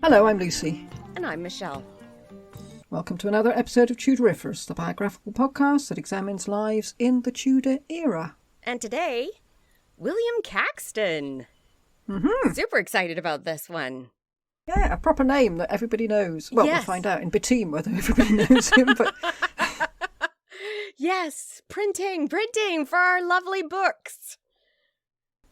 Hello, I'm Lucy. And I'm Michelle. Welcome to another episode of Tudoriferous, the biographical podcast that examines lives in the Tudor era. And today, William Caxton. Super excited about this one. Yeah, a proper name that everybody knows. Well, Yes. We'll find out in Betim whether everybody knows him. But Yes, printing for our lovely books.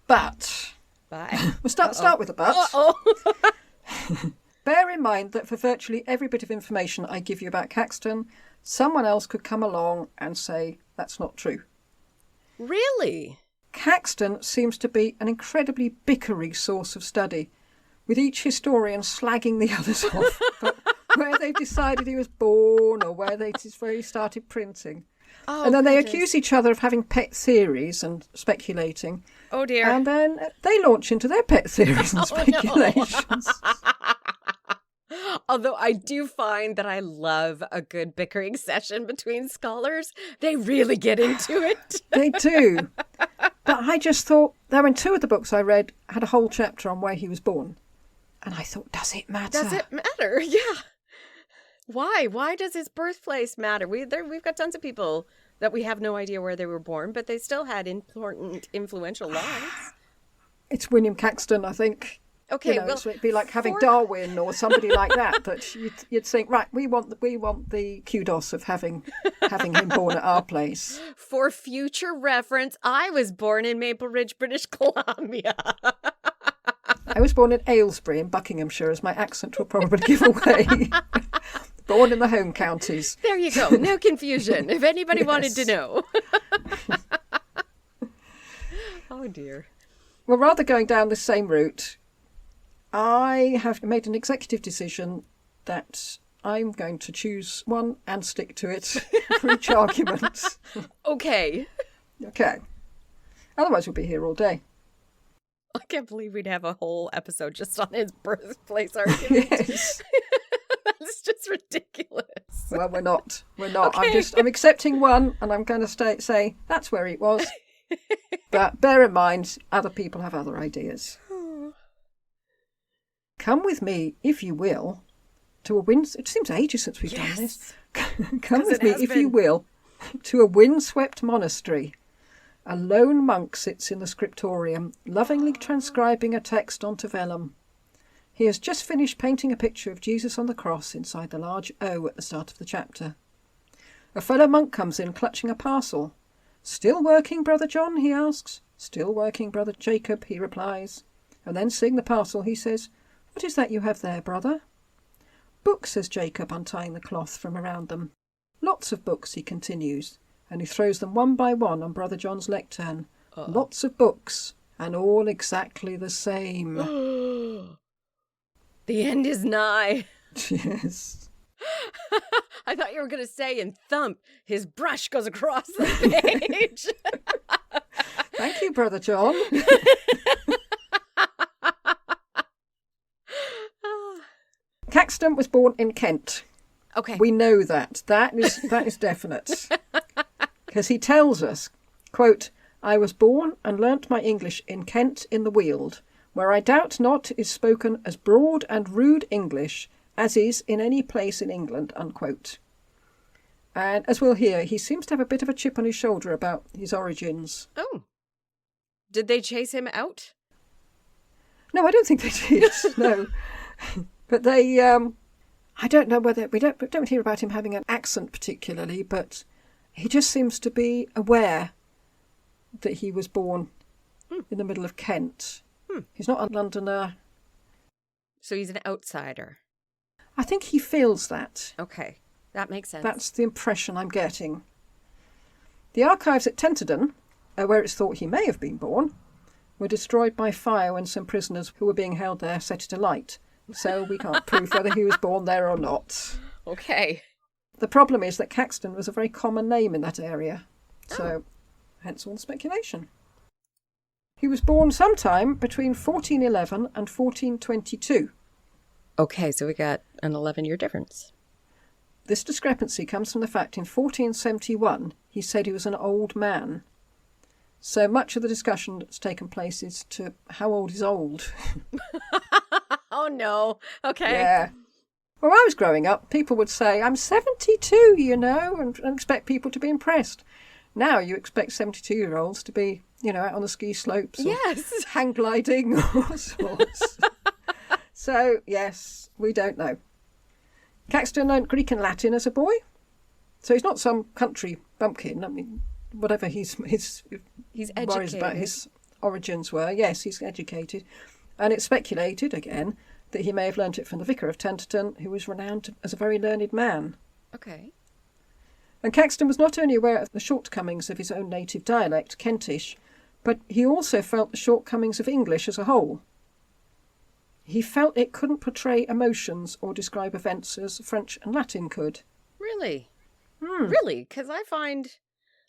But we'll start with the but. Uh-oh. Bear in mind that for virtually every bit of information I give you about Caxton, someone else could come along and say that's not true. Really? Caxton seems to be an incredibly bickery source of study, with each historian slagging the others off, but where they've decided he was born or where he started printing. Oh, And then they goodness. accuse each other of having pet theories and speculating. Oh, dear. And then they launch into their pet theories and speculations. Although I do find that I love a good bickering session between scholars. They really get into it. They do. But I just thought, now in two of the books I read had a whole chapter on where he was born. And I thought, does it matter? Does it matter? Yeah. Why? Why does his birthplace matter? We've got tons of people that we have no idea where they were born, but they still had important, influential lives. It's William Caxton, I think. Okay, well, well, so it'd be like having Darwin or somebody like that. That you'd think, right, we want the kudos of having him born at our place. For future reference, I was born in Maple Ridge, British Columbia. I was born in Aylesbury in Buckinghamshire, as my accent will probably give away. Born in the home counties. There you go. No confusion. If anybody wanted to know. Oh dear. Well, rather going down the same route, I have made an executive decision that I'm going to choose one and stick to it for each argument. Okay. Okay. Otherwise, we'll be here all day. I can't believe we'd have a whole episode just on his birthplace argument. Yes. That's just ridiculous. Well, we're not. Okay. I'm accepting one, and I'm going to say that's where it was. But bear in mind, other people have other ideas. Come with me, if you will, to a wind. It seems ages since we've done this. Come with me, if you will, to a windswept monastery. A lone monk sits in the scriptorium, lovingly transcribing a text onto vellum. He has just finished painting a picture of Jesus on the cross inside the large O at the start of the chapter. A fellow monk comes in, clutching a parcel. "Still working, Brother John?" he asks. "Still working, Brother Jacob," he replies. And then, seeing the parcel, he says, "What is that you have there, brother?" "Books," says Jacob, untying the cloth from around them. "Lots of books," he continues, and he throws them one by one on Brother John's lectern. Lots of books, and all exactly the same. The end is nigh. Yes. I thought you were going to say, and thump, his brush goes across the page. Thank you, Brother John. Caxton was born in Kent. Okay. We know that. That is definite. Because he tells us, quote, "I was born and learnt my English in Kent in the Weald, where I doubt not is spoken as broad and rude English as is in any place in England," unquote. And as we'll hear, he seems to have a bit of a chip on his shoulder about his origins. Oh. Did they chase him out? No, I don't think they did. No. But they, I don't know whether, we don't hear about him having an accent particularly, but he just seems to be aware that he was born in the middle of Kent. He's not a Londoner. So he's an outsider. I think he feels that. Okay. That makes sense. That's the impression I'm getting. The archives at Tenterden, where it's thought he may have been born, were destroyed by fire when some prisoners who were being held there set it alight. So we can't prove whether he was born there or not. Okay. The problem is that Caxton was a very common name in that area. So, hence all the speculation. He was born sometime between 1411 and 1422. Okay, so we got an 11-year difference. This discrepancy comes from the fact in 1471 he said he was an old man. So much of the discussion that's taken place is to how old is old. Oh, no. Okay. Yeah. When I was growing up, people would say, I'm 72, you know, and expect people to be impressed. Now you expect 72-year-olds to be, you know, out on the ski slopes or Yes. hang gliding or all sorts. So, yes, we don't know. Caxton learnt Greek and Latin as a boy. So he's not some country bumpkin. I mean, whatever his He's worries about educated. his origins were. Yes, he's educated. And it's speculated, again, that he may have learnt it from the vicar of Tenterton, who was renowned as a very learned man. Okay. And Caxton was not only aware of the shortcomings of his own native dialect, Kentish, but he also felt the shortcomings of English as a whole. He felt it couldn't portray emotions or describe events as French and Latin could. Really? Really? Because I find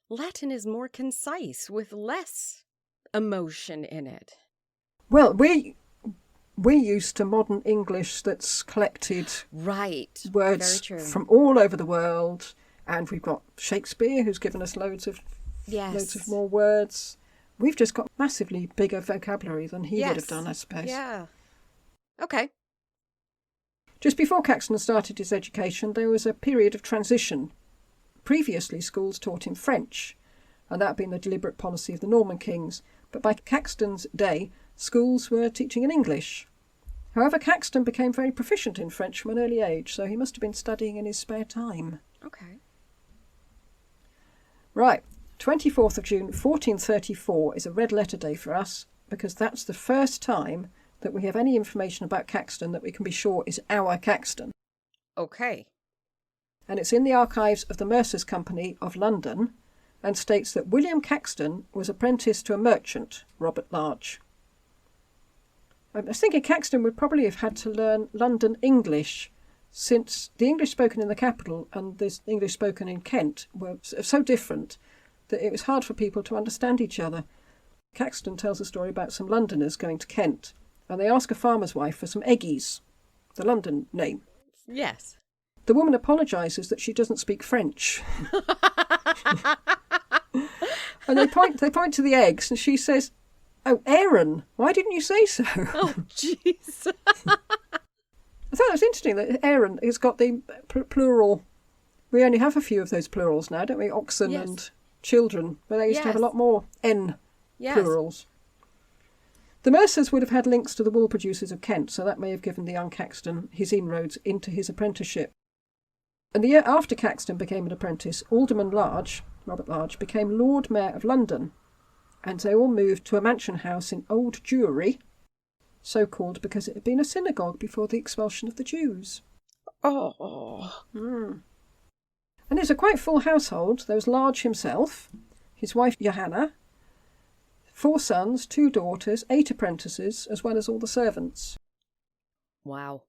Latin is more concise with less emotion in it. Well, we're used to modern English that's collected Right. words Very true. from all over the world, and we've got Shakespeare who's given us loads of more words. We've just got massively bigger vocabulary than he would have done, I suppose. Yeah. Okay. Just before Caxton started his education, there was a period of transition. Previously, schools taught him French, and that had been the deliberate policy of the Norman kings. But by Caxton's day, schools were teaching in English. However, Caxton became very proficient in French from an early age, so he must have been studying in his spare time. Okay. Right, 24th of June, 1434 is a red letter day for us, because that's the first time that we have any information about Caxton that we can be sure is our Caxton. Okay. And it's in the archives of the Mercers' Company of London, and states that William Caxton was apprenticed to a merchant, Robert Large. I was thinking Caxton would probably have had to learn London English, since the English spoken in the capital and the English spoken in Kent were so different that it was hard for people to understand each other. Caxton tells a story about some Londoners going to Kent, and they ask a farmer's wife for some eggies, the London name. Yes. The woman apologises that she doesn't speak French. And they point to the eggs, and she says, "Oh, Aaron, why didn't you say so?" Oh, jeez. I thought it was interesting that Aaron has got the plural. We only have a few of those plurals now, don't we? Oxen and children. But they used to have a lot more N plurals. The Mercers would have had links to the wool producers of Kent, so that may have given the young Caxton his inroads into his apprenticeship. And the year after Caxton became an apprentice, Alderman Large, Robert Large, became Lord Mayor of London, and they all moved to a mansion house in Old Jewry, so called because it had been a synagogue before the expulsion of the Jews. Oh. And it was a quite full household. There was Large himself, his wife Johanna, 4 sons, 2 daughters, 8 apprentices, as well as all the servants. Wow.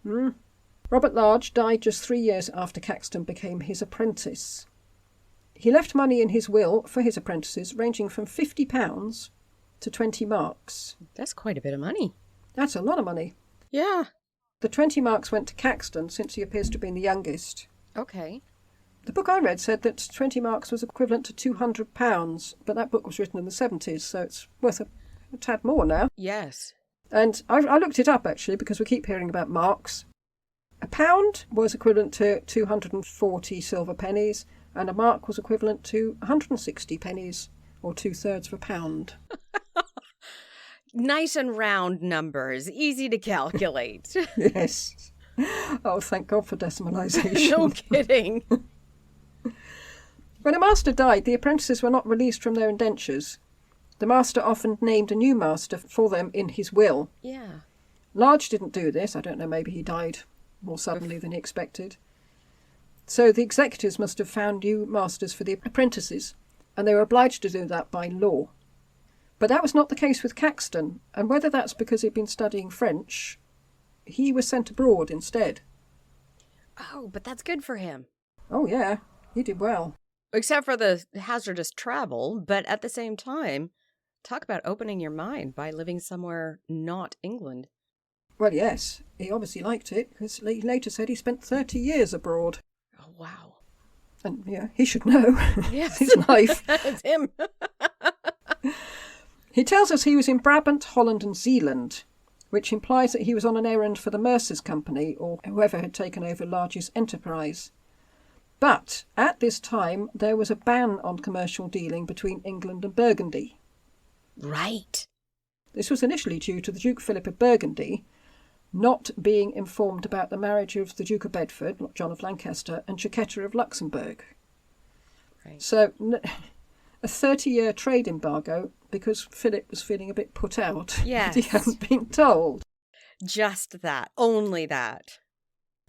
Robert Large died just 3 years after Caxton became his apprentice. He left money in his will for his apprentices ranging from £50 to 20 marks. That's quite a bit of money. That's a lot of money. Yeah. The 20 marks went to Caxton since he appears to have been the youngest. Okay. The book I read said that 20 marks was equivalent to £200, but that book was written in the 70s, so it's worth a tad more now. Yes. And I looked it up, actually, because we keep hearing about marks. A pound was equivalent to 240 silver pennies, and a mark was equivalent to 160 pennies, or 2/3 of a pound. Nice and round numbers, easy to calculate. Yes. Oh, thank God for decimalisation. No kidding. When a master died, the apprentices were not released from their indentures. The master often named a new master for them in his will. Yeah. Large didn't do this. I don't know, maybe he died more suddenly than he expected. So the executors must have found new masters for the apprentices, and they were obliged to do that by law. But that was not the case with Caxton, and whether that's because he'd been studying French, he was sent abroad instead. Oh, but that's good for him. Oh, yeah, he did well. Except for the hazardous travel, but at the same time, talk about opening your mind by living somewhere not England. Well, yes, he obviously liked it, because he later said he spent 30 years abroad. Oh, wow. And, yeah, he should know. Yes. It's his life. It's him. He tells us he was in Brabant, Holland and Zealand, which implies that he was on an errand for the Mercers Company or whoever had taken over Large's enterprise. But at this time, there was a ban on commercial dealing between England and Burgundy. Right. This was initially due to the Duke Philip of Burgundy not being informed about the marriage of the Duke of Bedford, John of Lancaster, and Chiquetta of Luxembourg. Right. So a 30-year trade embargo because Philip was feeling a bit put out. Yes. He hadn't been told. Just that. Only that.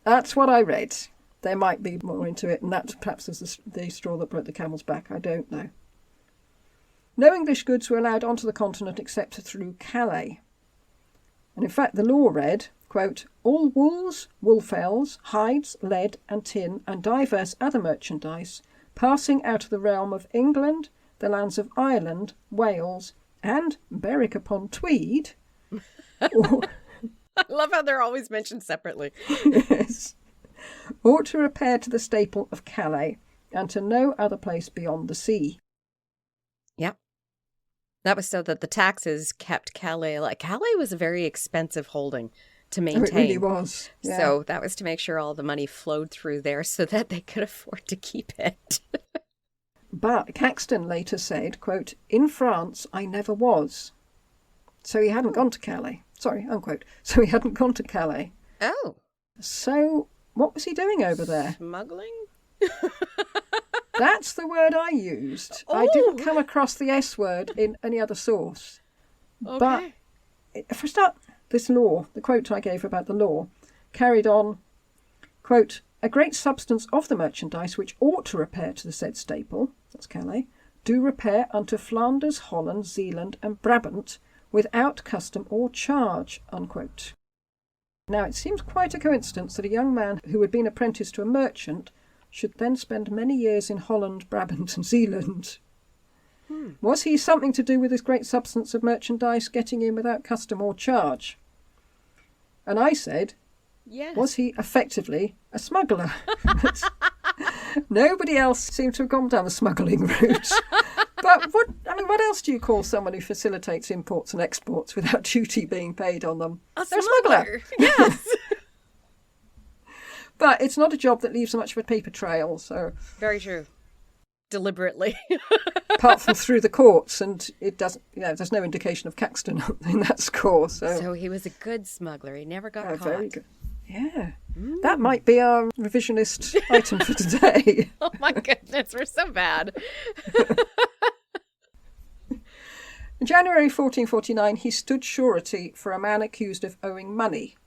That's what I read. There might be more into it, and that perhaps is the straw that broke the camel's back. I don't know. No English goods were allowed onto the continent except through Calais. And in fact, the law read, quote, all wools, wool fells, hides, lead and tin, and divers other merchandise passing out of the realm of England, the lands of Ireland, Wales, and Berwick upon Tweed. Or, I love how they're always mentioned separately. yes, ought to repair to the staple of Calais, and to no other place beyond the sea. Yep. That was so that the taxes kept Calais. Like, Calais was a very expensive holding to maintain. Oh, it really was. Yeah. So that was to make sure all the money flowed through there so that they could afford to keep it. But Caxton later said, quote, in France I never was. So he hadn't gone to Calais. Sorry, unquote. So he hadn't gone to Calais. Oh. So what was he doing over there? Smuggling? That's the word I used. Oh. I didn't come across the S word in any other source. Okay. But if I start, this law, the quote I gave about the law, carried on, quote, a great substance of the merchandise which ought to repair to the said staple, that's Calais, do repair unto Flanders, Holland, Zealand and Brabant without custom or charge, unquote. Now it seems quite a coincidence that a young man who had been apprenticed to a merchant should then spend many years in Holland, Brabant and Zealand. Was he something to do with this great substance of merchandise getting in without custom or charge? And I said, Yes. was he effectively a smuggler? Nobody else seemed to have gone down the smuggling route. But what else do you call someone who facilitates imports and exports without duty being paid on them? They're a smuggler. Yes. But it's not a job that leaves much of a paper trail, so... Very true. Deliberately. Apart from through the courts, and it doesn't, there's no indication of Caxton in that score. So he was a good smuggler. He never got caught. Very good. Yeah. That might be our revisionist item for today. Oh my goodness, we're so bad. In January 1449, he stood surety for a man accused of owing money.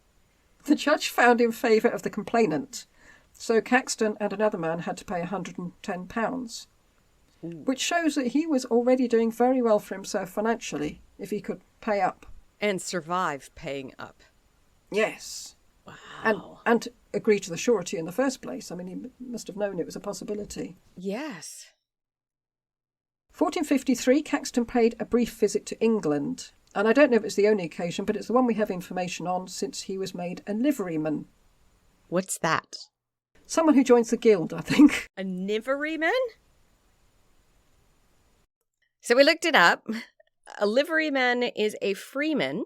The judge found in favour of the complainant, so Caxton and another man had to pay £110, which shows that he was already doing very well for himself financially, if he could pay up. And survive paying up. Yes. Wow. And agree to the surety in the first place. I mean, he must have known it was a possibility. Yes. 1453, Caxton paid a brief visit to England. And I don't know if it's the only occasion, but it's the one we have information on since he was made a liveryman. What's that? Someone who joins the guild, I think. A liveryman? So we looked it up. A liveryman is a freeman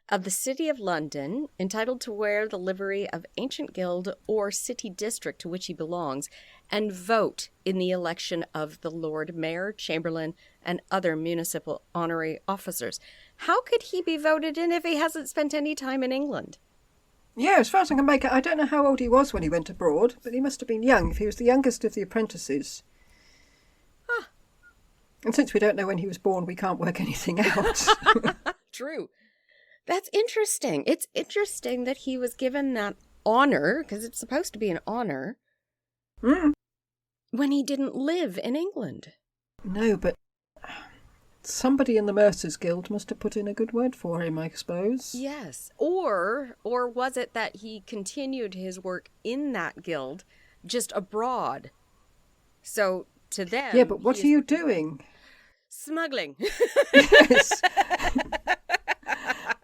of the City of London, entitled to wear the livery of ancient guild or city district to which he belongs, and vote in the election of the Lord Mayor, Chamberlain, and other municipal honorary officers. How could he be voted in if he hasn't spent any time in England? Yeah, as far as I can make it, I don't know how old he was when he went abroad, but he must have been young if he was the youngest of the apprentices. Ah. And since we don't know when he was born, we can't work anything out. True. That's interesting. It's interesting that he was given that honor, because it's supposed to be an honor, when he didn't live in England. No, but somebody in the Mercers Guild must have put in a good word for him, I suppose. Yes. Or was it that he continued his work in that guild, just abroad? So to them... Yeah, but what are you doing? Smuggling. Yes.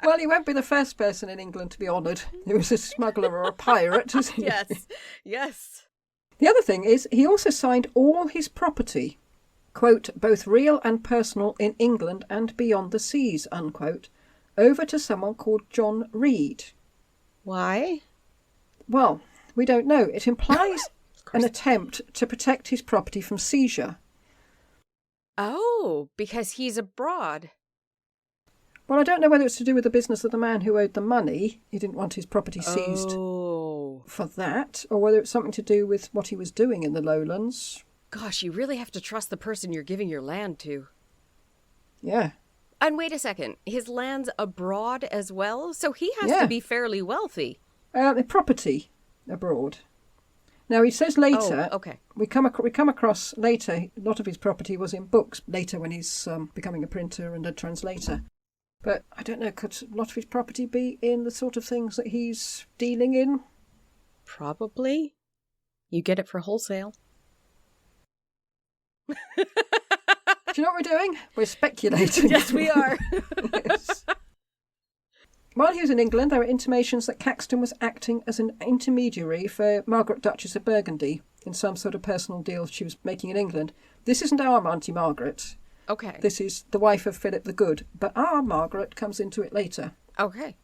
Well, he won't be the first person in England to be honoured who was a smuggler or a pirate, is he? Yes, yes. The other thing is, he also signed all his property, quote, both real and personal in England and beyond the seas, unquote, over to someone called John Reed. Why? Well, we don't know. It implies an attempt to protect his property from seizure. Oh, because he's abroad. Well, I don't know whether it's to do with the business of the man who owed the money. He didn't want his property seized for that, or whether it's something to do with what he was doing in the lowlands. Gosh, you really have to trust the person you're giving your land to. Yeah. And wait a second, his land's abroad as well? So he has to be fairly wealthy. Property abroad. Now, he says later, we come across later, a lot of his property was in books later when he's becoming a printer and a translator. But I don't know, could a lot of his property be in the sort of things that he's dealing in? Probably. You get it for wholesale. Do you know what we're doing? We're speculating. Yes, we are. Yes. While he was in England, there were intimations that Caxton was acting as an intermediary for Margaret, Duchess of Burgundy in some sort of personal deal she was making in England. This isn't our Auntie Margaret. Okay. This is the wife of Philip the Good, but our Margaret comes into it later. Okay.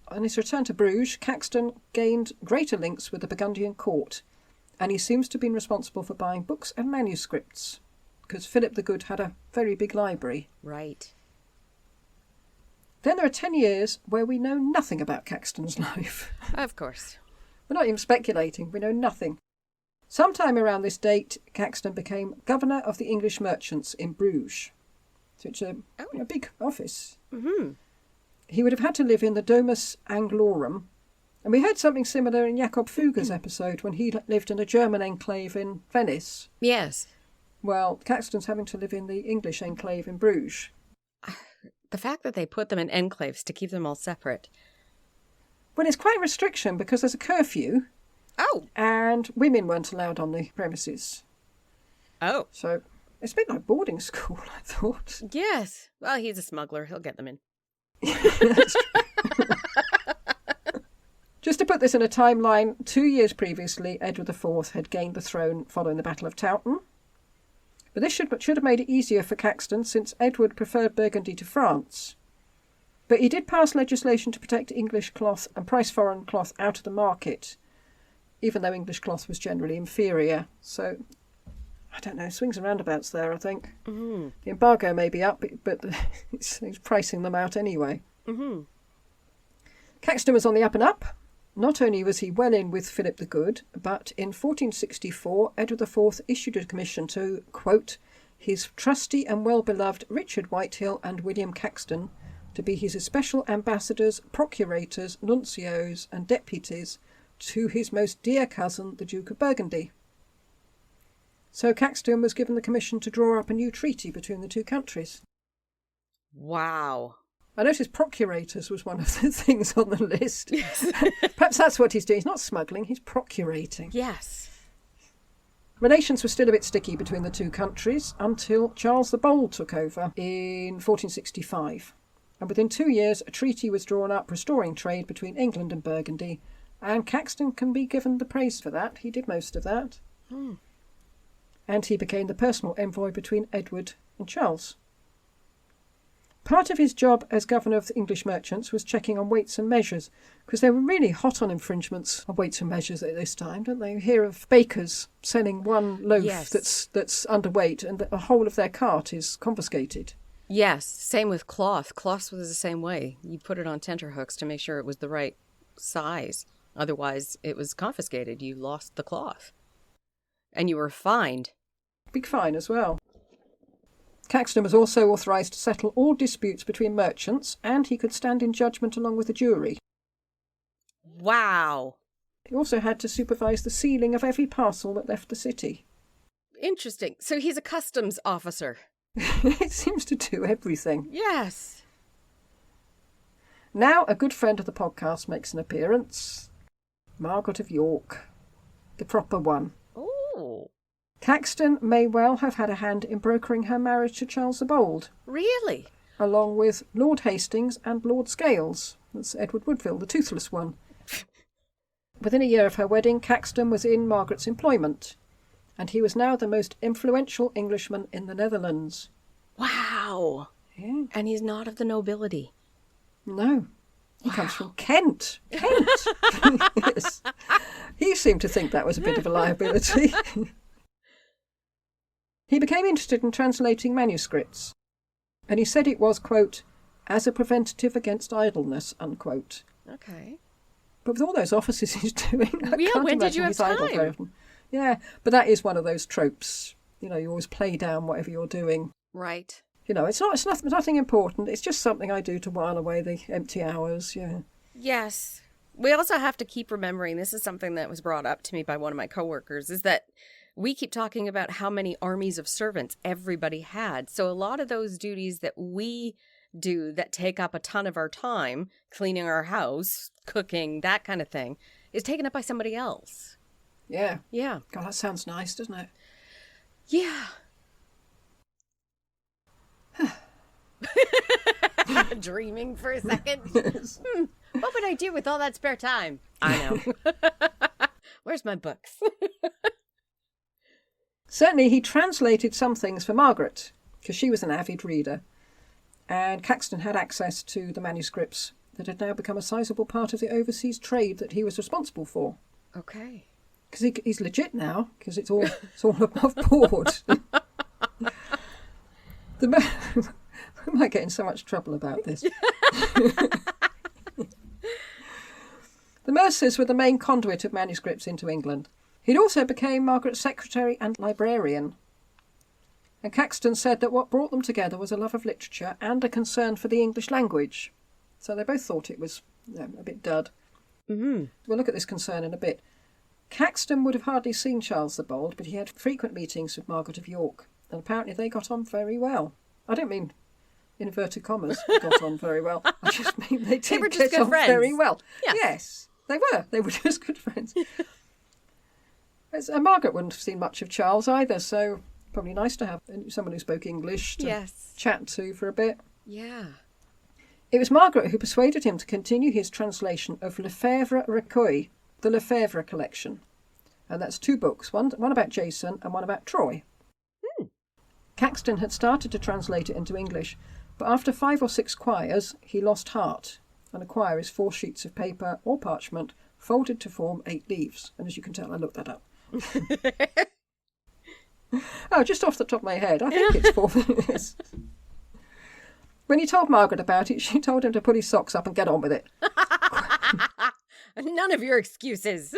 On his return to Bruges, Caxton gained greater links with the Burgundian court, and he seems to have been responsible for buying books and manuscripts, because Philip the Good had a very big library. Right. Then there are 10 years where we know nothing about Caxton's life. Of course. We're not even speculating, we know nothing. Sometime around this date, Caxton became governor of the English merchants in Bruges. So it's a big office. Mm-hmm. He would have had to live in the Domus Anglorum. And we heard something similar in Jakob Fugger's episode when he lived in a German enclave in Venice. Yes. Well, Caxton's having to live in the English enclave in Bruges. The fact that they put them in enclaves to keep them all separate. Well, it's quite a restriction because there's a curfew. Oh. And women weren't allowed on the premises. Oh. So it's a bit like boarding school, I thought. Yes. Well, he's a smuggler. He'll get them in. That's true. Just to put this in a timeline, 2 years previously, Edward IV had gained the throne following the Battle of Towton. But this should have made it easier for Caxton since Edward preferred Burgundy to France. But he did pass legislation to protect English cloth and price foreign cloth out of the market, even though English cloth was generally inferior. So, I don't know, swings and roundabouts there, I think. Mm-hmm. The embargo may be up, but he's pricing them out anyway. Mm-hmm. Caxton was on the up and up. Not only was he well in with Philip the Good, but in 1464, Edward IV issued a commission to, quote, his trusty and well-beloved Richard Whitehill and William Caxton to be his especial ambassadors, procurators, nuncios and deputies to his most dear cousin, the Duke of Burgundy. So Caxton was given the commission to draw up a new treaty between the two countries. Wow. I noticed procurators was one of the things on the list. Perhaps that's what he's doing. He's not smuggling, he's procurating. Yes. Relations were still a bit sticky between the two countries until Charles the Bold took over in 1465. And within 2 years, a treaty was drawn up restoring trade between England and Burgundy. And Caxton can be given the praise for that. He did most of that. Hmm. And he became the personal envoy between Edward and Charles. Part of his job as governor of the English merchants was checking on weights and measures, because they were really hot on infringements of weights and measures at this time, don't they? You hear of bakers selling one loaf that's underweight and the whole of their cart is confiscated. Yes, same with cloth. Cloth was the same way. You put it on tenterhooks to make sure it was the right size. Otherwise, it was confiscated. You lost the cloth. And you were fined. Big fine as well. Caxton was also authorised to settle all disputes between merchants, and he could stand in judgment along with the jury. Wow. He also had to supervise the sealing of every parcel that left the city. Interesting. So he's a customs officer. It seems to do everything. Yes. Now a good friend of the podcast makes an appearance. Margaret of York. The proper one. Oh. Caxton may well have had a hand in brokering her marriage to Charles the Bold. Really? Along with Lord Hastings and Lord Scales. That's Edward Woodville, the toothless one. Within a year of her wedding, Caxton was in Margaret's employment, and he was now the most influential Englishman in the Netherlands. Wow. Yeah. And he's not of the nobility. No. He comes from Kent. Kent! Yes. He seemed to think that was a bit of a liability. He became interested in translating manuscripts, and he said it was, quote, as a preventative against idleness, unquote. Okay. But with all those offices he's doing, I can't when did you imagine have he's idle time? very often. Yeah, but that is one of those tropes. You know, you always play down whatever you're doing. Right. You know, it's nothing important. It's just something I do to while away the empty hours, yeah. Yes. We also have to keep remembering, this is something that was brought up to me by one of my coworkers, is that we keep talking about how many armies of servants everybody had. So a lot of those duties that we do that take up a ton of our time, cleaning our house, cooking, that kind of thing, is taken up by somebody else. Yeah. Yeah. God, that sounds nice, doesn't it? Yeah. Dreaming for a second. Yes. What would I do with all that spare time? I know. Where's my books? Certainly he translated some things for Margaret, because she was an avid reader, and Caxton had access to the manuscripts that had now become a sizable part of the overseas trade that he was responsible for. Okay. Because he's legit now, because it's all above board. We might get in so much trouble about this. The Mercers were the main conduit of manuscripts into England. He'd also became Margaret's secretary and librarian. And Caxton said that what brought them together was a love of literature and a concern for the English language. So they both thought it was a bit dud. Mm-hmm. We'll look at this concern in a bit. Caxton would have hardly seen Charles the Bold, but he had frequent meetings with Margaret of York, and apparently they got on very well. I don't mean, in inverted commas, got on very well. I just mean they did were just get good on friends. very well. Yes. Yes, they were. They were just good friends. And Margaret wouldn't have seen much of Charles either, so probably nice to have someone who spoke English to chat to for a bit. Yeah. It was Margaret who persuaded him to continue his translation of Lefebvre Recueil, the Lefebvre collection. And that's 2 books, one about Jason and one about Troy. Caxton had started to translate it into English, but after 5 or 6 quires, he lost heart. And a quire is 4 sheets of paper or parchment folded to form 8 leaves. And as you can tell, I looked that up. Oh, just off the top of my head, I think it's 4. When he told Margaret about it, she told him to put his socks up and get on with it. None of your excuses.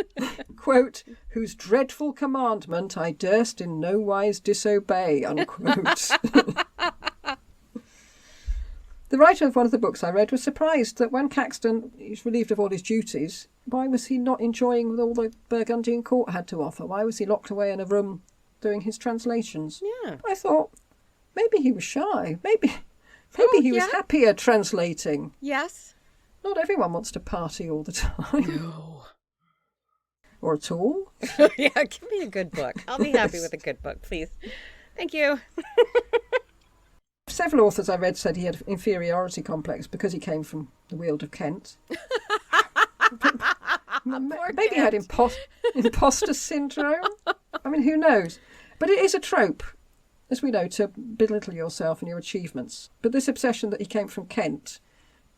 Quote, whose dreadful commandment I durst in no wise disobey, unquote. The writer of one of the books I read was surprised that when Caxton is relieved of all his duties, why was he not enjoying all the Burgundian court had to offer? Why was he locked away in a room doing his translations? Yeah. I thought, maybe he was shy. Maybe he was happier translating. Yes. Not everyone wants to party all the time. No. Or at all. Yeah, give me a good book. I'll be happy with a good book, please. Thank you. Several authors I read said he had inferiority complex because he came from the Weald of Kent. Maybe he had imposter syndrome. I mean, who knows? But it is a trope, as we know, to belittle yourself and your achievements. But this obsession that he came from Kent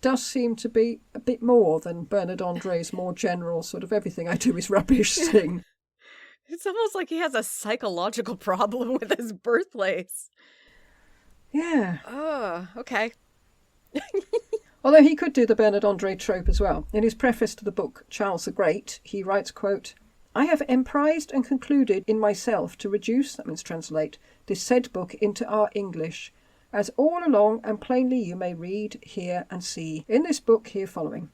does seem to be a bit more than Bernard André's more general sort of everything I do is rubbish thing. It's almost like he has a psychological problem with his birthplace. Yeah. Oh, okay. Although he could do the Bernard André trope as well. In his preface to the book Charles the Great, he writes, quote, I have emprised and concluded in myself to reduce, that means translate, this said book into our English, as all along and plainly you may read, hear, and see in this book here following,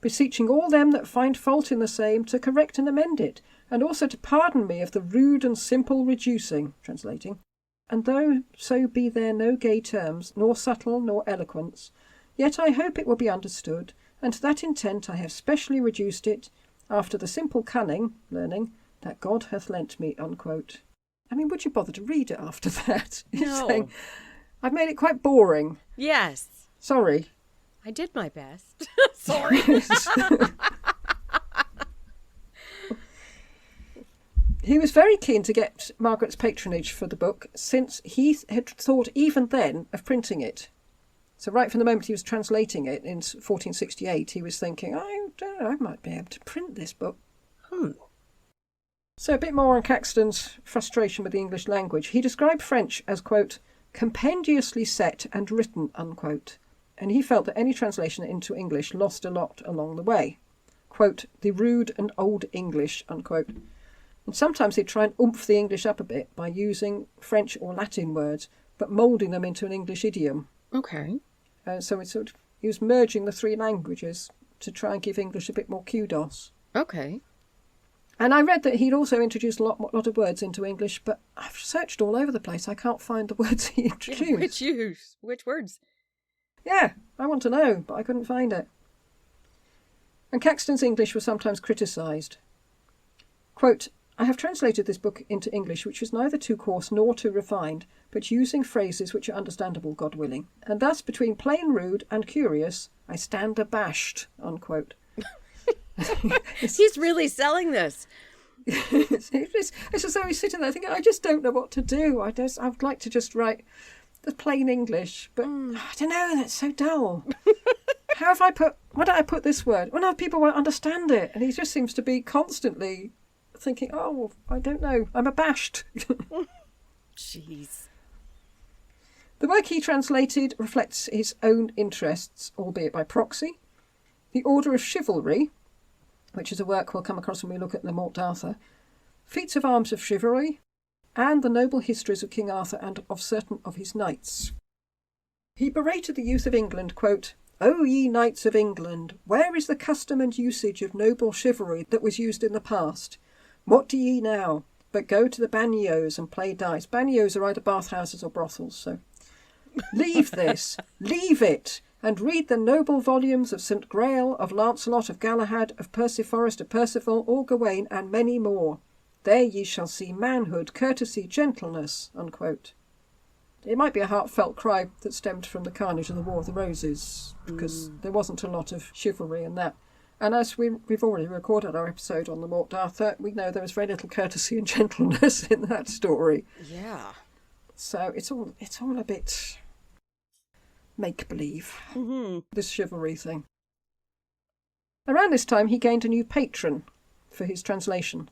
beseeching all them that find fault in the same to correct and amend it, and also to pardon me of the rude and simple reducing, translating, and though so be there no gay terms, nor subtle, nor eloquence, yet I hope it will be understood, and to that intent I have specially reduced it, after the simple cunning, learning, that God hath lent me, unquote. I mean, would you bother to read it after that? No. Saying, I've made it quite boring. Yes. Sorry. I did my best. Sorry. He was very keen to get Margaret's patronage for the book, since he had thought even then of printing it. So right from the moment he was translating it in 1468, he was thinking, I don't know, I might be able to print this book. So a bit more on Caxton's frustration with the English language. He described French as, quote, compendiously set and written, unquote. And he felt that any translation into English lost a lot along the way. Quote, the rude and old English, unquote. And sometimes he'd try and oomph the English up a bit by using French or Latin words, but moulding them into an English idiom. Okay. So he was merging the three languages to try and give English a bit more kudos. Okay. And I read that he'd also introduced a lot of words into English, but I've searched all over the place. I can't find the words he introduced. Which words? Yeah, I want to know, but I couldn't find it. And Caxton's English was sometimes criticised. Quote, I have translated this book into English, which is neither too coarse nor too refined, but using phrases which are understandable, God willing. And thus, between plain rude and curious, I stand abashed, unquote. He's really selling this. It's as though he's sitting there thinking, I just don't know what to do. I'd like to just write the plain English, but I don't know, that's so dull. Why did I put this word? Well, no, people won't understand it. And he just seems to be constantly thinking, oh, I don't know, I'm abashed. Jeez. The work he translated reflects his own interests, albeit by proxy. The Order of Chivalry, which is a work we'll come across when we look at the Morte d'Arthur, Feats of Arms of Chivalry, and the Noble Histories of King Arthur and of certain of his knights. He berated the youth of England, quote, O ye knights of England, where is the custom and usage of noble chivalry that was used in the past? What do ye now, but go to the bagnios and play dice? Bagnios are either bathhouses or brothels, so... Leave this, leave it, and read the noble volumes of St. Grail, of Lancelot, of Galahad, of Perceforest, of Percival, or Gawain, and many more. There ye shall see manhood, courtesy, gentleness, unquote. It might be a heartfelt cry that stemmed from the carnage of the War of the Roses, because there wasn't a lot of chivalry in that. And as we've already recorded our episode on the Morte d'Arthur, we know there was very little courtesy and gentleness in that story. Yeah. So it's all a bit make-believe, this chivalry thing. Around this time, he gained a new patron for his translation,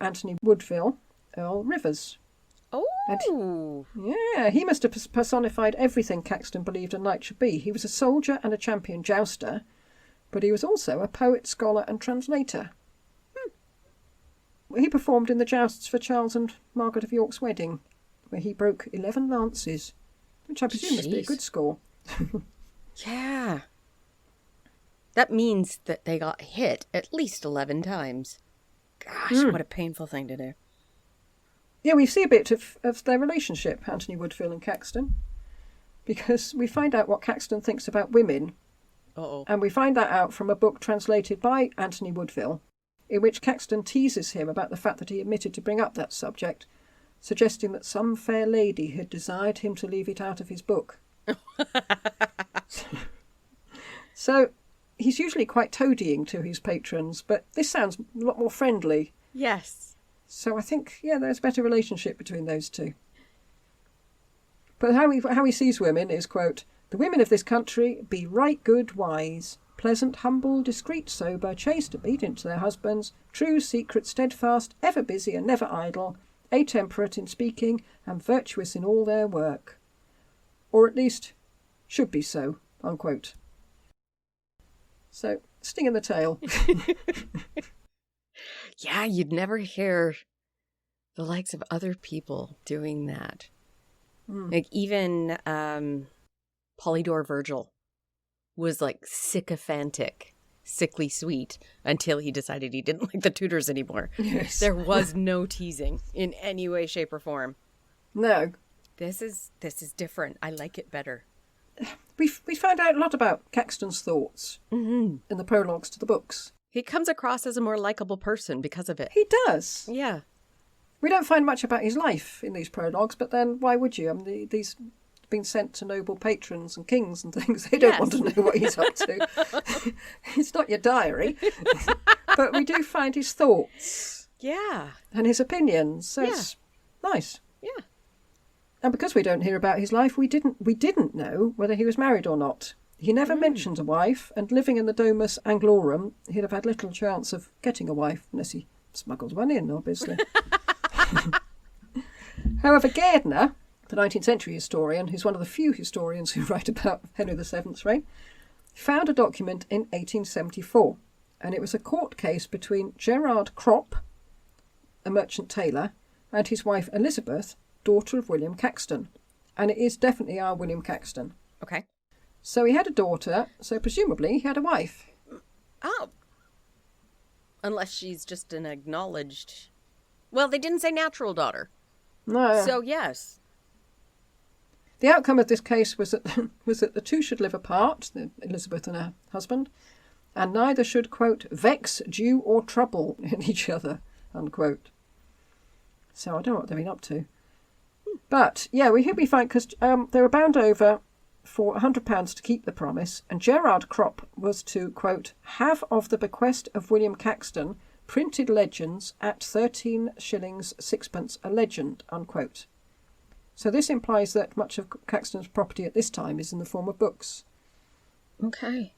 Anthony Woodville, Earl Rivers. Oh! He must have personified everything Caxton believed a knight should be. He was a soldier and a champion jouster, but he was also a poet, scholar and translator. He performed in the jousts for Charles and Margaret of York's wedding, where he broke 11 lances, which I presume must be a good score. Yeah. That means that they got hit at least 11 times. Gosh, what a painful thing to do. Yeah, we see a bit of their relationship, Anthony Woodville and Caxton, because we find out what Caxton thinks about women. Uh-oh. And we find that out from a book translated by Anthony Woodville, in which Caxton teases him about the fact that he omitted to bring up that subject, suggesting that some fair lady had desired him to leave it out of his book. So he's usually quite toadying to his patrons, but this sounds a lot more friendly. Yes. So I think, there's a better relationship between those two. But how he sees women is, quote, the women of this country be right good, wise, pleasant, humble, discreet, sober, chaste, obedient to their husbands, true, secret, steadfast, ever busy and never idle, atemperate in speaking, and virtuous in all their work. Or at least, should be so, unquote. So, sting in the tail. Yeah, you'd never hear the likes of other people doing that. Like even Polydore Virgil was like sycophantic, sickly sweet until he decided he didn't like the Tudors anymore. Yes. There was no teasing in any way, shape, or form. No. This is different. I like it better. We found out a lot about Caxton's thoughts in the prologues to the books. He comes across as a more likable person because of it. He does. Yeah. We don't find much about his life in these prologues, but then why would you? I mean, these been sent to noble patrons and kings and things. They don't want to know what he's up to. It's not your diary. But we do find his thoughts. Yeah. And his opinions. So it's nice. Yeah. And because we don't hear about his life, we didn't know whether he was married or not. He never mentioned a wife, and living in the Domus Anglorum, he'd have had little chance of getting a wife, unless he smuggled one in, obviously. However, Gairdner, the 19th century historian, who's one of the few historians who write about Henry VII's reign, found a document in 1874, and it was a court case between Gerard Crop, a merchant tailor, and his wife Elizabeth, daughter of William Caxton. And it is definitely our William Caxton. Okay. So he had a daughter, so presumably he had a wife. Oh. Unless she's just an acknowledged... Well, they didn't say natural daughter. No. So, yes. The outcome of this case was that the two should live apart, Elizabeth and her husband, and neither should, quote, vex, dew or trouble in each other, unquote. So I don't know what they've been up to. But, yeah, we find, because they were bound over for £100 to keep the promise, and Gerard Crop was to, quote, have of the bequest of William Caxton printed legends at 13 shillings 6pence a legend, unquote. So this implies that much of Caxton's property at this time is in the form of books. Okay.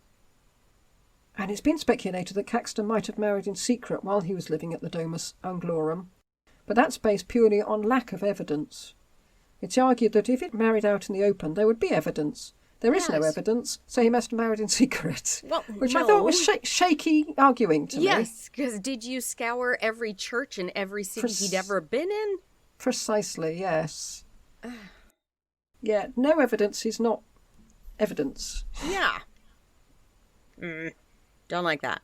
And it's been speculated that Caxton might have married in secret while he was living at the Domus Anglorum, but that's based purely on lack of evidence. It's argued that if it married out in the open, there would be evidence. There is no evidence, so he must have married in secret. Well, which I thought was shaky arguing to me. Yes, because did you scour every church in every city he'd ever been in? Precisely, yes. Yeah, no evidence is not evidence. Yeah. Don't like that.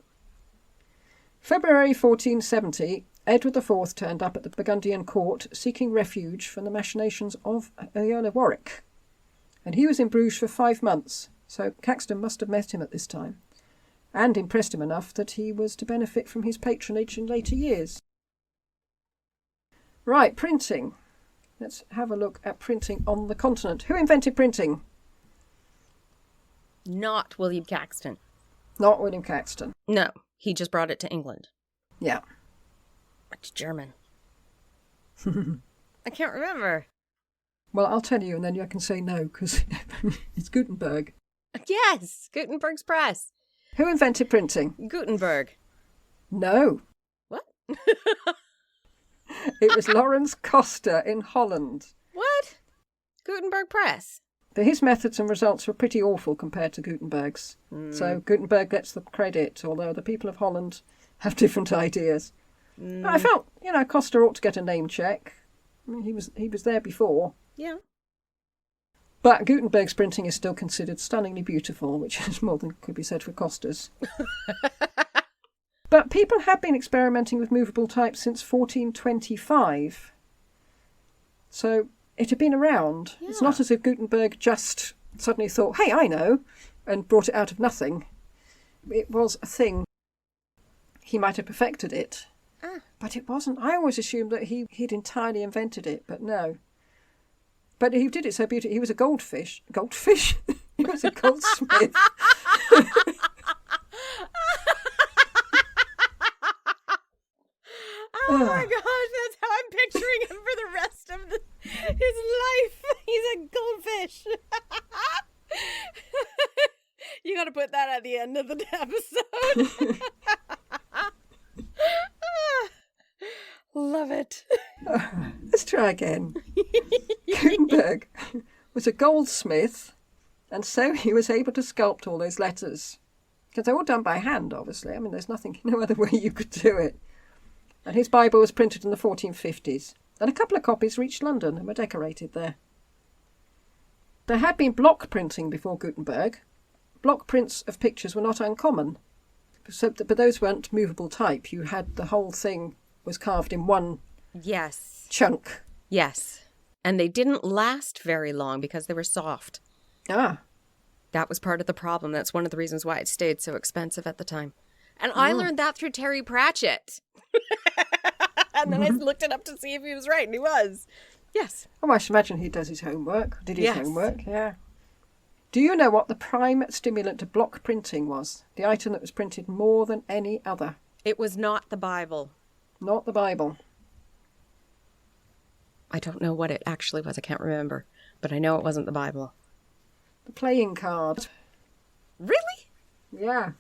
February 1470, Edward IV turned up at the Burgundian court seeking refuge from the machinations of the Earl of Warwick. And he was in Bruges for 5 months, so Caxton must have met him at this time, and impressed him enough that he was to benefit from his patronage in later years. Right, printing. Let's have a look at printing on the continent. Who invented printing? Not William Caxton. Not William Caxton. No, he just brought it to England. Yeah. It's German. I can't remember. Well, I'll tell you, and then you can say no, because it's Gutenberg. Yes, Gutenberg's press. Who invented printing? Gutenberg. No. What? It was Lawrence Coster in Holland. What? Gutenberg press. But his methods and results were pretty awful compared to Gutenberg's. So Gutenberg gets the credit, although the people of Holland have different ideas. But I felt, Coster ought to get a name check. I mean, he was there before. Yeah. But Gutenberg's printing is still considered stunningly beautiful, which is more than could be said for Coster's. But people have been experimenting with movable type since 1425. So it had been around. Yeah. It's not as if Gutenberg just suddenly thought, hey, I know, and brought it out of nothing. It was a thing. He might have perfected it. But it wasn't. I always assumed that he'd entirely invented it, but no. But he did it so beautifully. He was a goldfish. Goldfish? He was a goldsmith. Oh my gosh, that's how I'm picturing him for the rest of his life. He's a goldfish. You gotta put that at the end of the episode. Love it. Let's try again. Gutenberg was a goldsmith, and so he was able to sculpt all those letters. Because they're all done by hand, obviously. I mean, there's no other way you could do it. And his Bible was printed in the 1450s, and a couple of copies reached London and were decorated there. There had been block printing before Gutenberg. Block prints of pictures were not uncommon, but those weren't movable type. You had the whole thing was carved in one chunk. Yes. And they didn't last very long because they were soft. Ah. That was part of the problem. That's one of the reasons why it stayed so expensive at the time. And I learned that through Terry Pratchett. And then I looked it up to see if he was right, and he was. Yes. Oh, I should imagine he does his homework. Did his homework, yeah. Do you know what the prime stimulant to block printing was? The item that was printed more than any other. It was not the Bible. Not the Bible. I don't know what it actually was. I can't remember. But I know it wasn't the Bible. The playing card. Really? Yeah.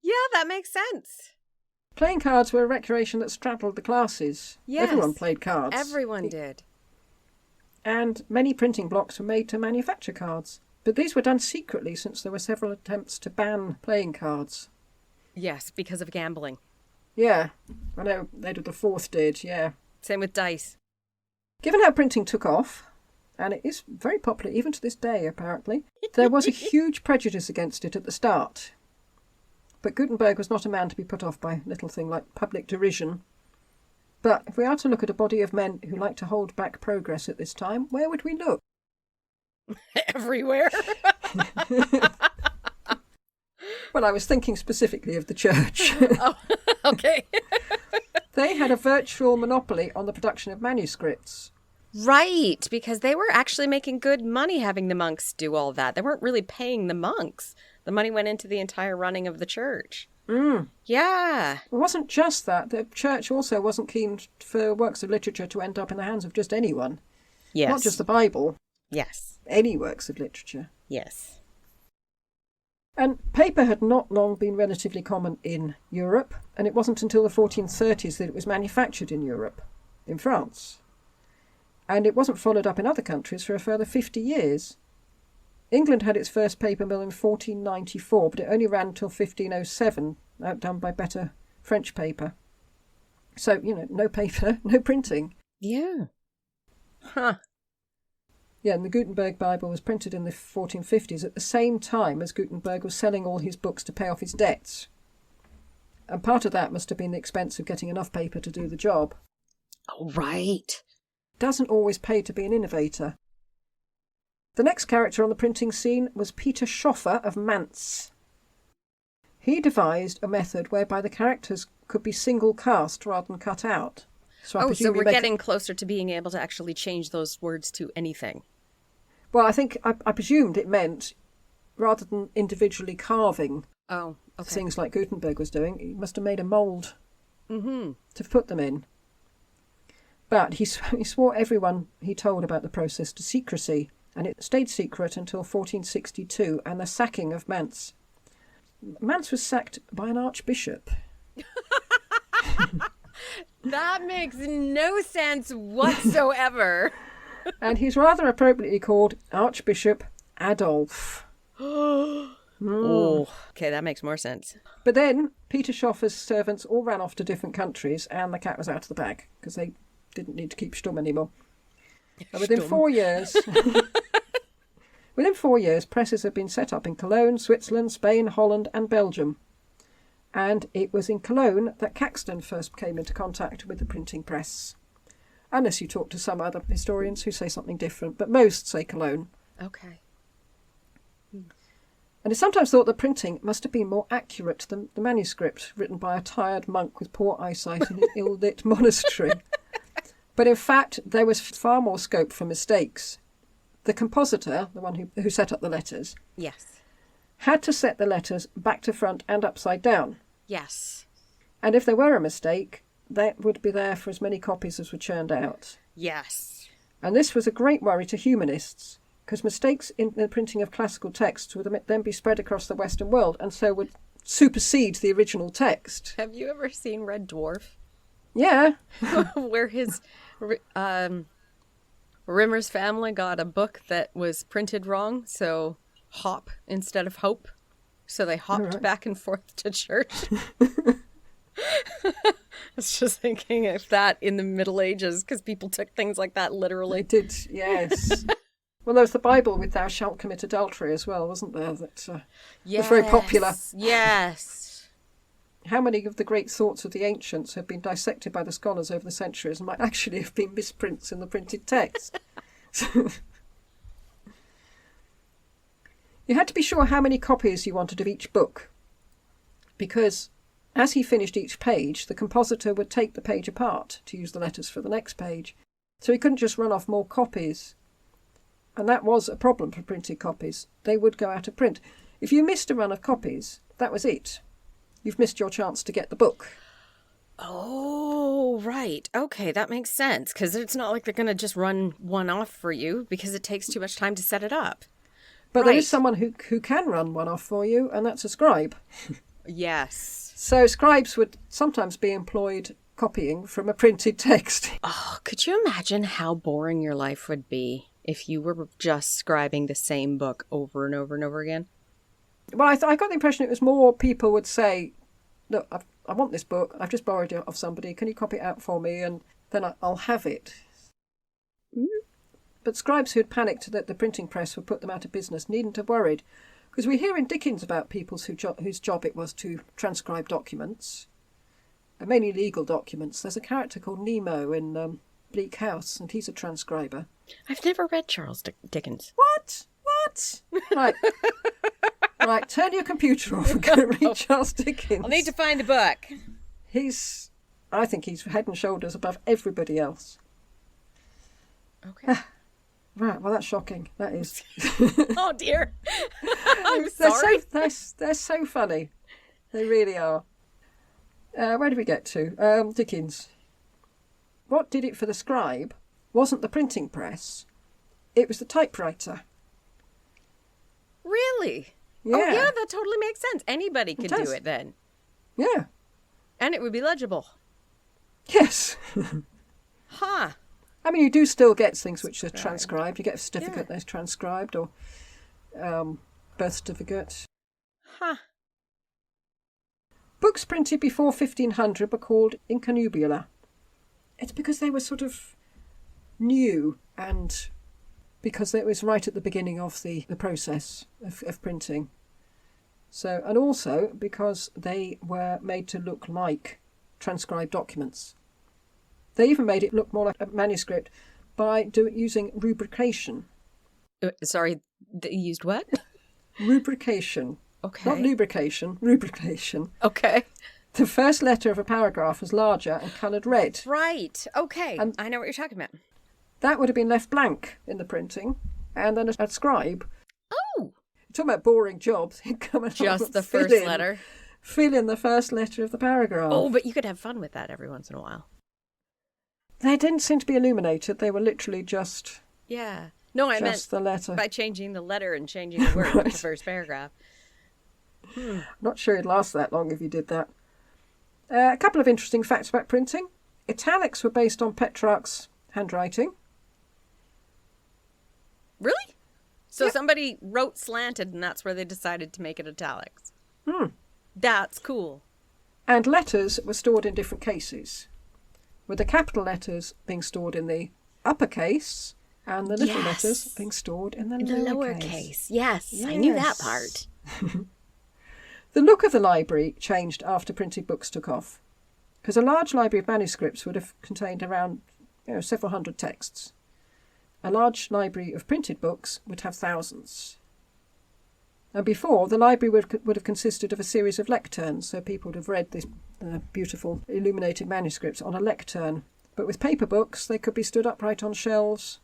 Yeah, that makes sense. Playing cards were a recreation that straddled the classes. Yes. Everyone played cards. Everyone did. And many printing blocks were made to manufacture cards. But these were done secretly since there were several attempts to ban playing cards. Yes, because of gambling. Yeah. I know Edward IV did, yeah. Same with dice. Given how printing took off, and it is very popular even to this day apparently, there was a huge prejudice against it at the start. But Gutenberg was not a man to be put off by a little thing like public derision. But if we are to look at a body of men who like to hold back progress at this time, where would we look? Everywhere. Well, I was thinking specifically of the church. Oh, okay. They had a virtual monopoly on the production of manuscripts. Right, because they were actually making good money having the monks do all that. They weren't really paying the monks. The money went into the entire running of the church. Yeah. It wasn't just that. The church also wasn't keen for works of literature to end up in the hands of just anyone. Yes. Not just the Bible. Yes. Any works of literature. Yes. And paper had not long been relatively common in Europe, and it wasn't until the 1430s that it was manufactured in Europe, in France. And it wasn't followed up in other countries for a further 50 years. England had its first paper mill in 1494, but it only ran until 1507, outdone by better French paper. So, no paper, no printing. Yeah. Huh. Yeah, and the Gutenberg Bible was printed in the 1450s at the same time as Gutenberg was selling all his books to pay off his debts. And part of that must have been the expense of getting enough paper to do the job. Oh, right. Doesn't always pay to be an innovator. The next character on the printing scene was Peter Schoffer of Manz. He devised a method whereby the characters could be single cast rather than cut out. So we're getting closer to being able to actually change those words to anything. Well, I presumed it meant rather than individually carving things like Gutenberg was doing, he must have made a mould to put them in. But he swore everyone he told about the process to secrecy, and it stayed secret until 1462 and the sacking of Manz. Manz was sacked by an archbishop. That makes no sense whatsoever. And he's rather appropriately called Archbishop Adolf. Oh, okay, that makes more sense. But then Peter Schoffer's servants all ran off to different countries and the cat was out of the bag because they didn't need to keep Stumm anymore. And within 4 years... Within 4 years, presses had been set up in Cologne, Switzerland, Spain, Holland and Belgium. And it was in Cologne that Caxton first came into contact with the printing press. Unless you talk to some other historians who say something different, but most say Cologne. Okay. And it's sometimes thought that printing must have been more accurate than the manuscript written by a tired monk with poor eyesight in an ill-lit monastery. But in fact, there was far more scope for mistakes. The compositor, the one who set up the letters, yes, had to set the letters back to front and upside down. Yes. And if there were a mistake, that would be there for as many copies as were churned out. Yes. And this was a great worry to humanists, because mistakes in the printing of classical texts would then be spread across the Western world, and so would supersede the original text. Have you ever seen Red Dwarf? Yeah. Where his... Rimmer's family got a book that was printed wrong, so hop instead of hope. So they hopped back and forth to church. I was just thinking of that in the Middle Ages, because people took things like that literally. They did, yes. Well, there was the Bible with thou shalt commit adultery as well, wasn't there? That was very popular. Yes. How many of the great thoughts of the ancients have been dissected by the scholars over the centuries and might actually have been misprints in the printed text? You had to be sure how many copies you wanted of each book, because as he finished each page, the compositor would take the page apart to use the letters for the next page. So he couldn't just run off more copies. And that was a problem for printed copies. They would go out of print. If you missed a run of copies, that was it. You've missed your chance to get the book. Oh, right. Okay, that makes sense. Because it's not like they're going to just run one off for you because it takes too much time to set it up. But there is someone who can run one off for you, and that's a scribe. Yes. So scribes would sometimes be employed copying from a printed text. Oh, could you imagine how boring your life would be if you were just scribing the same book over and over and over again? Well, I got the impression it was more people would say, look, I want this book, I've just borrowed it off somebody, can you copy it out for me, and then I'll have it. Mm. But scribes who had panicked that the printing press would put them out of business needn't have worried, because we hear in Dickens about people whose job it was to transcribe documents, and mainly legal documents. There's a character called Nemo in Bleak House, and he's a transcriber. I've never read Charles Dickens. What? Right. Right, turn your computer off and go read Charles Dickens. I'll need to find a book. I think he's head and shoulders above everybody else. Okay. Right, well, that's shocking. That is. Oh, dear. I'm sorry. They're so funny. They really are. Where did we get to? Dickens. What did it for the scribe wasn't the printing press. It was the typewriter. Really? Yeah. Oh, yeah, that totally makes sense. Anybody could do it then. Yeah. And it would be legible. Yes. Huh. I mean, you do still get things which are transcribed. You get a certificate that's transcribed, or birth certificate. Huh. Books printed before 1500 were called inconnubiula. It's because they were sort of new, and because it was right at the beginning of the process of printing. So, and also because they were made to look like transcribed documents. They even made it look more like a manuscript by using rubrication. Sorry, they used what? Rubrication. Okay. Not lubrication, rubrication. Okay. The first letter of a paragraph was larger and coloured red. Right. Okay. And I know what you're talking about. That would have been left blank in the printing, and then a scribe. Oh. You're talking about boring jobs. He'd come along just the first letter. Fill in the first letter of the paragraph. Oh, but you could have fun with that every once in a while. They didn't seem to be illuminated. They were literally just. Yeah. No, I meant the letter. By changing the letter and changing the word with the first paragraph. Not sure it'd last that long if you did that. A couple of interesting facts about printing. Italics were based on Petrarch's handwriting. Really? So somebody wrote slanted, and that's where they decided to make it italics. That's cool. And letters were stored in different cases, with the capital letters being stored in the uppercase and the little letters being stored in the lowercase. Yes, I knew that part. The look of the library changed after printed books took off, because a large library of manuscripts would have contained around several hundred texts. A large library of printed books would have thousands. And before, the library would have consisted of a series of lecterns, so people would have read these beautiful illuminated manuscripts on a lectern. But with paper books, they could be stood upright on shelves,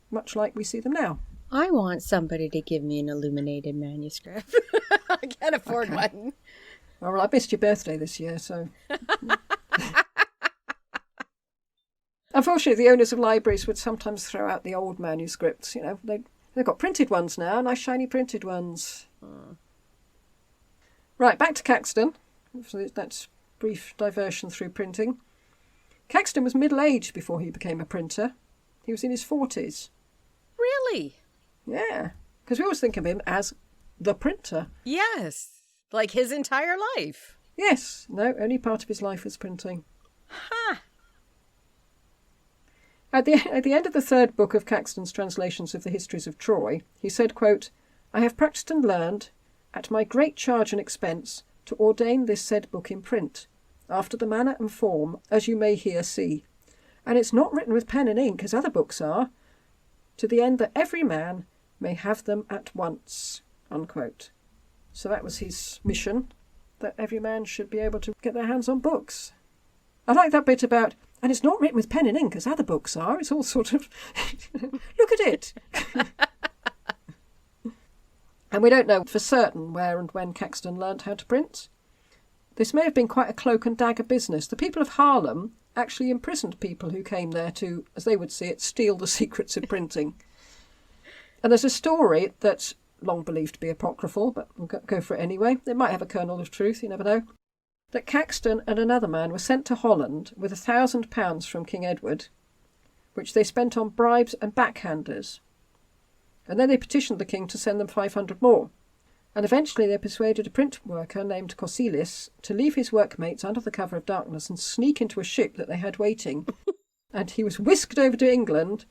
much like we see them now. I want somebody to give me an illuminated manuscript. I can't afford one. Well, I missed your birthday this year, so... Unfortunately, the owners of libraries would sometimes throw out the old manuscripts. They've got printed ones now, nice shiny printed ones. Right, back to Caxton. That's brief diversion through printing. Caxton was middle-aged before he became a printer. He was in his 40s. Really? Yeah, because we always think of him as the printer. Yes, like his entire life. Yes, no, only part of his life was printing. Huh. At the end of the third book of Caxton's translations of the histories of Troy, he said, quote, "I have practised and learned, at my great charge and expense, to ordain this said book in print, after the manner and form as you may here see. And it's not written with pen and ink as other books are, to the end that every man may have them at once." Unquote. So that was his mission, that every man should be able to get their hands on books. I like that bit about, and it's not written with pen and ink as other books are. It's all sort of, look at it. And we don't know for certain where and when Caxton learned how to print. this may have been quite a cloak and dagger business. The people of Haarlem actually imprisoned people who came there to, as they would see it, steal the secrets of printing. And there's a story that's long believed to be apocryphal, but we'll go for it anyway. It might have a kernel of truth, you never know. That Caxton and another man were sent to Holland with £1,000 from King Edward, which they spent on bribes and backhanders. And then they petitioned the king to send them 500 more. And eventually they persuaded a print worker named Corselis to leave his workmates under the cover of darkness and sneak into a ship that they had waiting. And he was whisked over to England,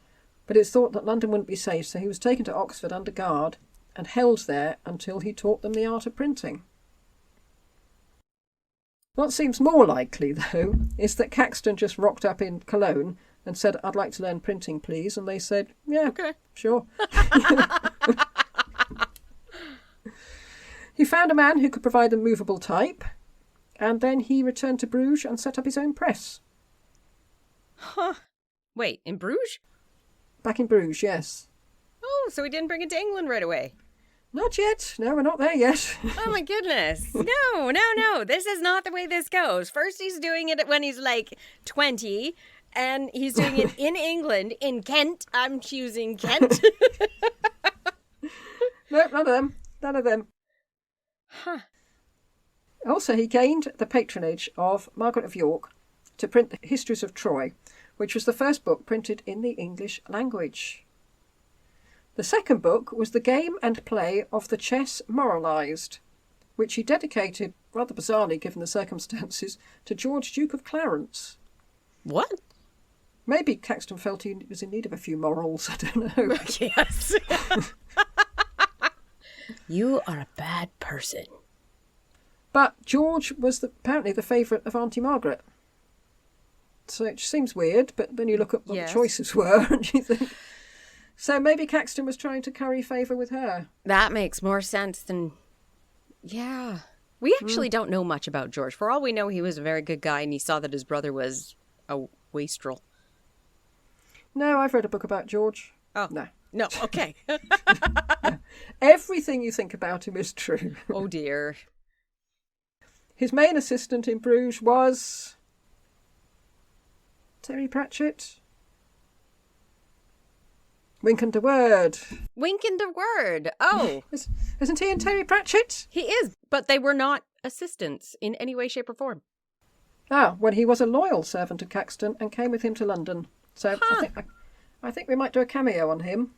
but it's thought that London wouldn't be safe, so he was taken to Oxford under guard and held there until he taught them the art of printing. What seems more likely, though, is that Caxton just rocked up in Cologne and said, "I'd like to learn printing, please." And they said, "Yeah, okay, sure." He found a man who could provide them movable type, and then he returned to Bruges and set up his own press. Huh. Wait, in Bruges? Back in Bruges, yes. Oh, so he didn't bring it to England right away? Not yet. No, we're not there yet. Oh my goodness. No. This is not the way this goes. First he's doing it when he's like 20, and he's doing it in England, in Kent. I'm choosing Kent. No, none of them. None of them. Huh. Also, he gained the patronage of Margaret of York to print the Histories of Troy, which was the first book printed in the English language. The second book was the game and play of the Chess Moralised, which he dedicated, rather bizarrely given the circumstances, to George, Duke of Clarence. What? Maybe Caxton felt he was in need of a few morals, I don't know. Yes. You are a bad person. But George was apparently the favourite of Auntie Margaret. So it seems weird, but then you look at what the choices were and you think... So maybe Caxton was trying to curry favour with her. That makes more sense than... Yeah. We actually don't know much about George. For all we know, he was a very good guy and he saw that his brother was a wastrel. No, I've read a book about George. Oh. No, okay. No. Everything you think about him is true. Oh dear. His main assistant in Bruges was... Terry Pratchett? Wynkyn de Worde. Wynkyn de Worde. Oh. Isn't he in Terry Pratchett? He is, but they were not assistants in any way, shape or form. Ah, well, he was a loyal servant of Caxton and came with him to London. So I think we might do a cameo on him.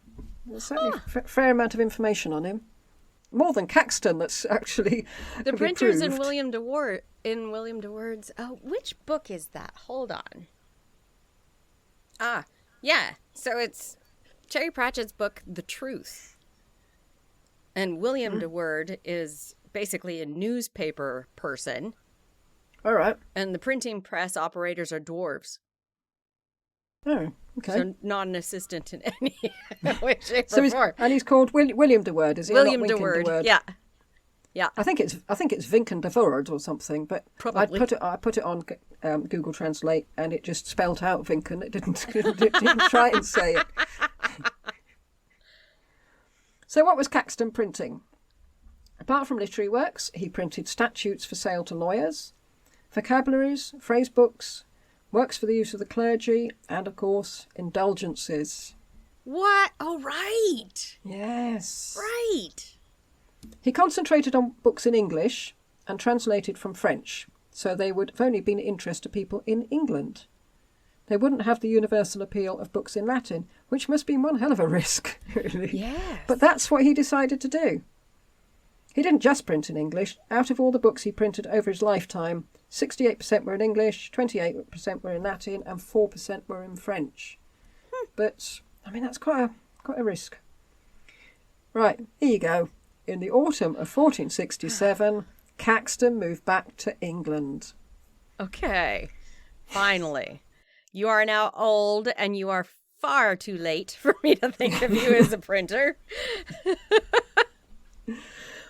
There's certainly a fair amount of information on him. More than Caxton, that's actually the printers in William de Worde's... Oh, which book is that? Hold on. Ah, yeah. So it's Terry Pratchett's book, The Truth. And William de Worde is basically a newspaper person. All right. And the printing press operators are dwarves. Oh, okay. So not an assistant in any way, shape, or form. And he's called William de Worde, is he? William de Worde, yeah. Yeah. I think it's Wynkyn de Worde or something, but probably. I put it on Google Translate and it just spelt out Wynkyn. It didn't try and say it. So what was Caxton printing? Apart from literary works, he printed statutes for sale to lawyers, vocabularies, phrase books, works for the use of the clergy, and, of course, indulgences. What? Oh, right. Yes. Right. He concentrated on books in English and translated from French, so they would have only been of interest to people in England. They wouldn't have the universal appeal of books in Latin, which must be one hell of a risk, really. Yes. But that's what he decided to do. He didn't just print in English. Out of all the books he printed over his lifetime, 68% were in English, 28% were in Latin, and 4% were in French. But, I mean, that's quite a risk. Right, here you go. In the autumn of 1467, Caxton moved back to England. Okay, finally. You are now old and you are far too late for me to think of you as a printer.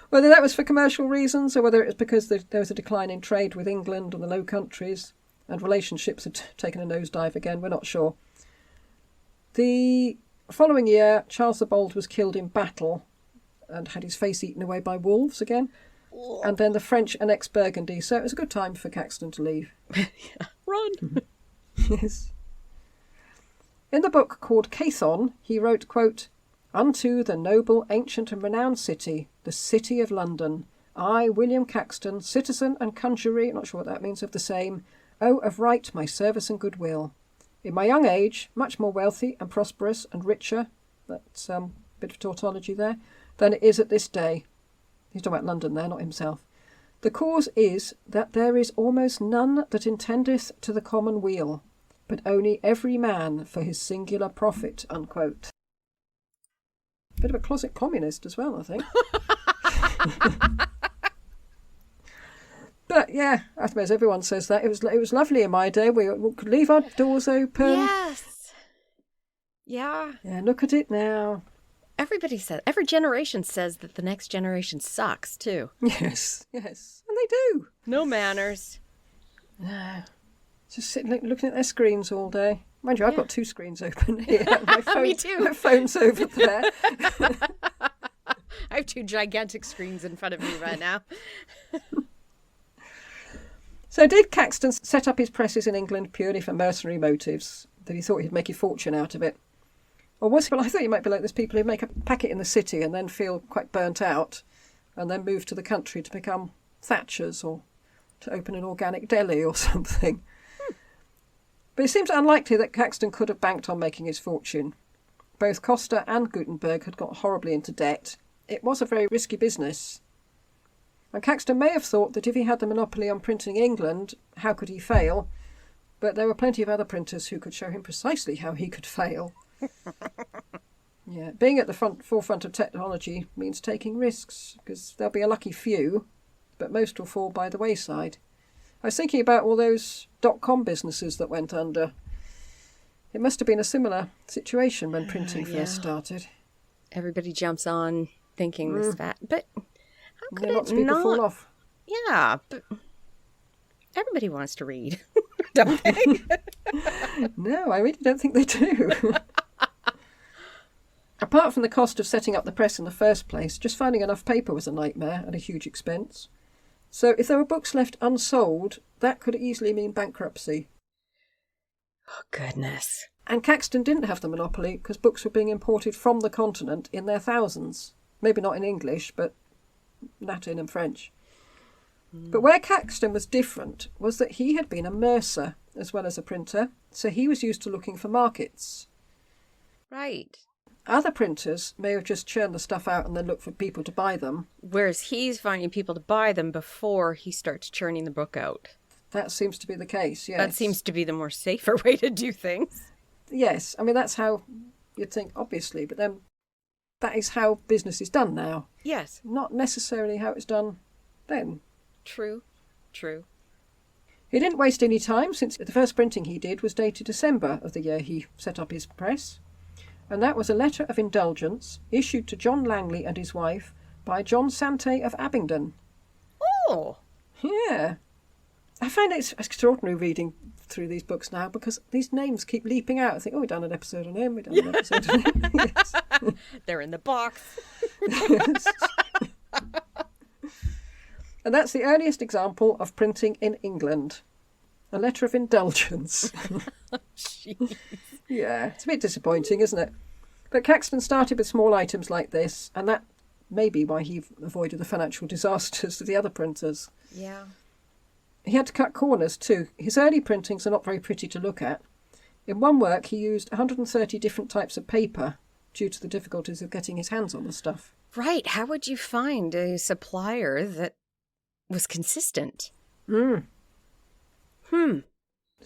Whether that was for commercial reasons or whether it was because there was a decline in trade with England and the Low Countries and relationships had taken a nosedive again, we're not sure. The following year, Charles the Bold was killed in battle and had his face eaten away by wolves again. and then the French annexed Burgundy, so it was a good time for Caxton to leave. Yeah. Run! Yes. In the book called Cathon, he wrote, quote, "Unto the noble, ancient and renowned city, the city of London, I, William Caxton, citizen and conjurer, not sure what that means, of the same, owe of right my service and goodwill. In my young age, much more wealthy and prosperous and richer," that's a bit of tautology there, "than it is at this day." He's talking about London there, not himself. "The cause is that there is almost none that intendeth to the common weal, but only every man for his singular profit," unquote. Bit of a closet communist as well, I think. But yeah, I suppose everyone says that. It was lovely in my day. We could leave our doors open. Yes. Yeah. Yeah, look at it now. Everybody says, every generation says that the next generation sucks too. Yes. And they do. No manners. No. Just sitting looking at their screens all day. Mind you, I've got 2 screens open here. My phone, Me too. My phone's over there. I have 2 gigantic screens in front of me right now. So did Caxton set up his presses in England purely for mercenary motives, that he thought he'd make a fortune out of it? Or was he, well, I thought he might be like those people who make a packet in the city and then feel quite burnt out and then move to the country to become Thatchers or to open an organic deli or something. But it seems unlikely that Caxton could have banked on making his fortune. Both Costa and Gutenberg had got horribly into debt. It was a very risky business. And Caxton may have thought that if he had the monopoly on printing England, how could he fail? But there were plenty of other printers who could show him precisely how he could fail. Yeah, being at the forefront of technology means taking risks, because there'll be a lucky few, but most will fall by the wayside. I was thinking about all those .com businesses that went under. It must have been a similar situation when printing first started. Everybody jumps on thinking this fat, but how could lots it of people not fall off? Yeah, but everybody wants to read, don't they? No, I really don't think they do. Apart from the cost of setting up the press in the first place, just finding enough paper was a nightmare and a huge expense. So if there were books left unsold, that could easily mean bankruptcy. Oh, goodness. And Caxton didn't have the monopoly because books were being imported from the continent in their thousands. Maybe not in English, but Latin and French. But where Caxton was different was that he had been a mercer as well as a printer, so he was used to looking for markets. Right. Other printers may have just churned the stuff out and then looked for people to buy them. Whereas he's finding people to buy them before he starts churning the book out. That seems to be the case, yes. That seems to be the more safer way to do things. Yes, I mean, that's how you'd think, obviously, but then that is how business is done now. Yes. Not necessarily how it's done then. True. He didn't waste any time, since the first printing he did was dated December of the year he set up his press. And that was a letter of indulgence issued to John Langley and his wife by John Sante of Abingdon. Oh! Yeah. I find it's extraordinary reading through these books now because these names keep leaping out. I think, we've done an episode on him, we've done an episode on him. Yes. They're in the box. Yes. And that's the earliest example of printing in England. A letter of indulgence. Jeez. Yeah, it's a bit disappointing, isn't it? But Caxton started with small items like this, and that may be why he avoided the financial disasters of the other printers. Yeah. He had to cut corners too. His early printings are not very pretty to look at. In one work, he used 130 different types of paper due to the difficulties of getting his hands on the stuff. Right. How would you find a supplier that was consistent? He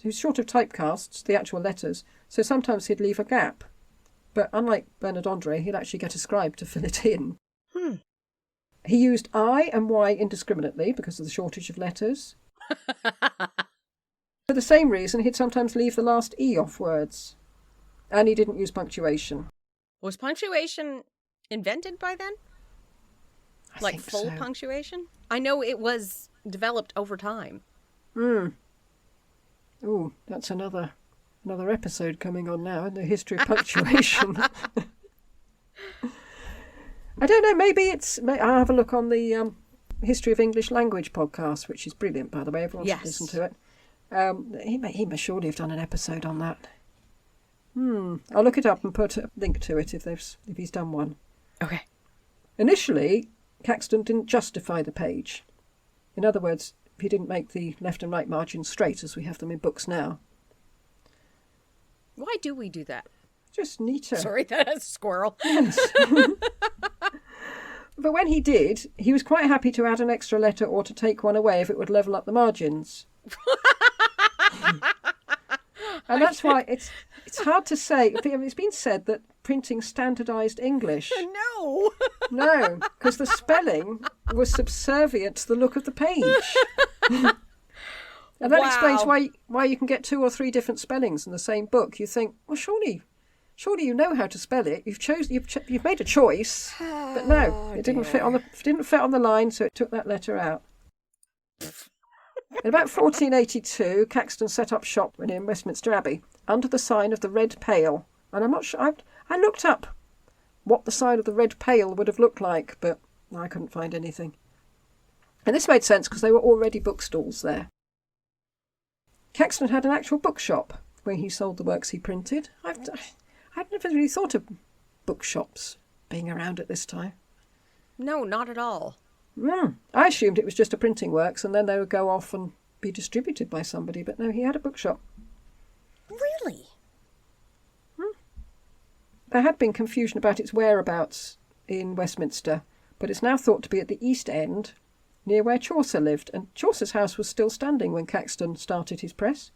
was short of typecasts, the actual letters, so sometimes he'd leave a gap. But unlike Bernard Andre, he'd actually get a scribe to fill it in. He used I and Y indiscriminately because of the shortage of letters. For the same reason, he'd sometimes leave the last E off words. And he didn't use punctuation. Was punctuation invented by then? I Like think full so. punctuation? I know it was developed over time. Oh, that's another episode coming on now in the history of punctuation. I don't know, maybe I'll have a look on the History of English Language podcast, which is brilliant, by the way. Everyone should listen to it. He may surely have done an episode on that. I'll look it up and put a link to it if he's done one. Okay. Initially, Caxton didn't justify the page. In other words, he didn't make the left and right margins straight as we have them in books now. Why do we do that? Just neater. Sorry, that's a squirrel. Yes. But when he did, he was quite happy to add an extra letter or to take one away if it would level up the margins. And that's why it's hard to say. It's been said that printing standardised English. No. No, because the spelling was subservient to the look of the page. And that explains why you can get 2 or 3 different spellings in the same book. You think, well, surely you know how to spell it. You've made a choice, but no, it didn't fit on the line, so it took that letter out. In about 1482, Caxton set up shop in Westminster Abbey under the sign of the Red Pale, and I'm not sure. I looked up what the sign of the Red Pale would have looked like, but I couldn't find anything. And this made sense because there were already bookstalls there. Caxton had an actual bookshop where he sold the works he printed. I'd never really thought of bookshops being around at this time. No, not at all. I assumed it was just a printing works and then they would go off and be distributed by somebody, but no, he had a bookshop. Really? There had been confusion about its whereabouts in Westminster, but it's now thought to be at the East End, near where Chaucer lived, and Chaucer's house was still standing when Caxton started his press.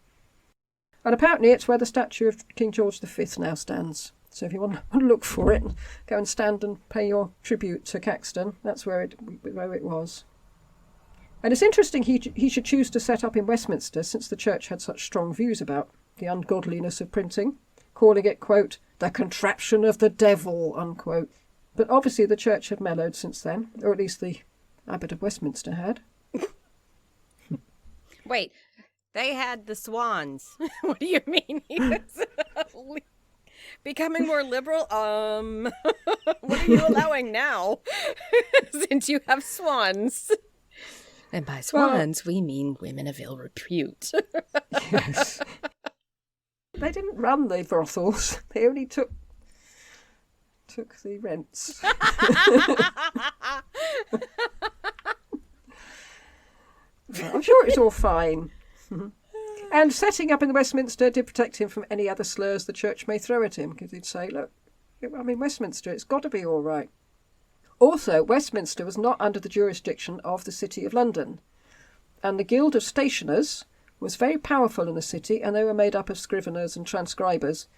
And apparently it's where the statue of King George V now stands. So if you want to look for it, go and stand and pay your tribute to Caxton. That's where it was. And it's interesting he should choose to set up in Westminster, since the church had such strong views about the ungodliness of printing, calling it, quote, the contraption of the devil, unquote. But obviously the church had mellowed since then, or at least the Abbot of Westminster had. Wait, they had the swans. What do you mean? He was becoming more liberal? What are you allowing now? Since you have swans. And by swans, we mean women of ill repute. Yes. They didn't run the brothels. They only took the rents. I'm sure it's all fine. And setting up in Westminster did protect him from any other slurs the church may throw at him, because he'd say, look, I'm in Westminster, it's got to be all right. Also, Westminster was not under the jurisdiction of the City of London, and the Guild of Stationers was very powerful in the city, and they were made up of scriveners and transcribers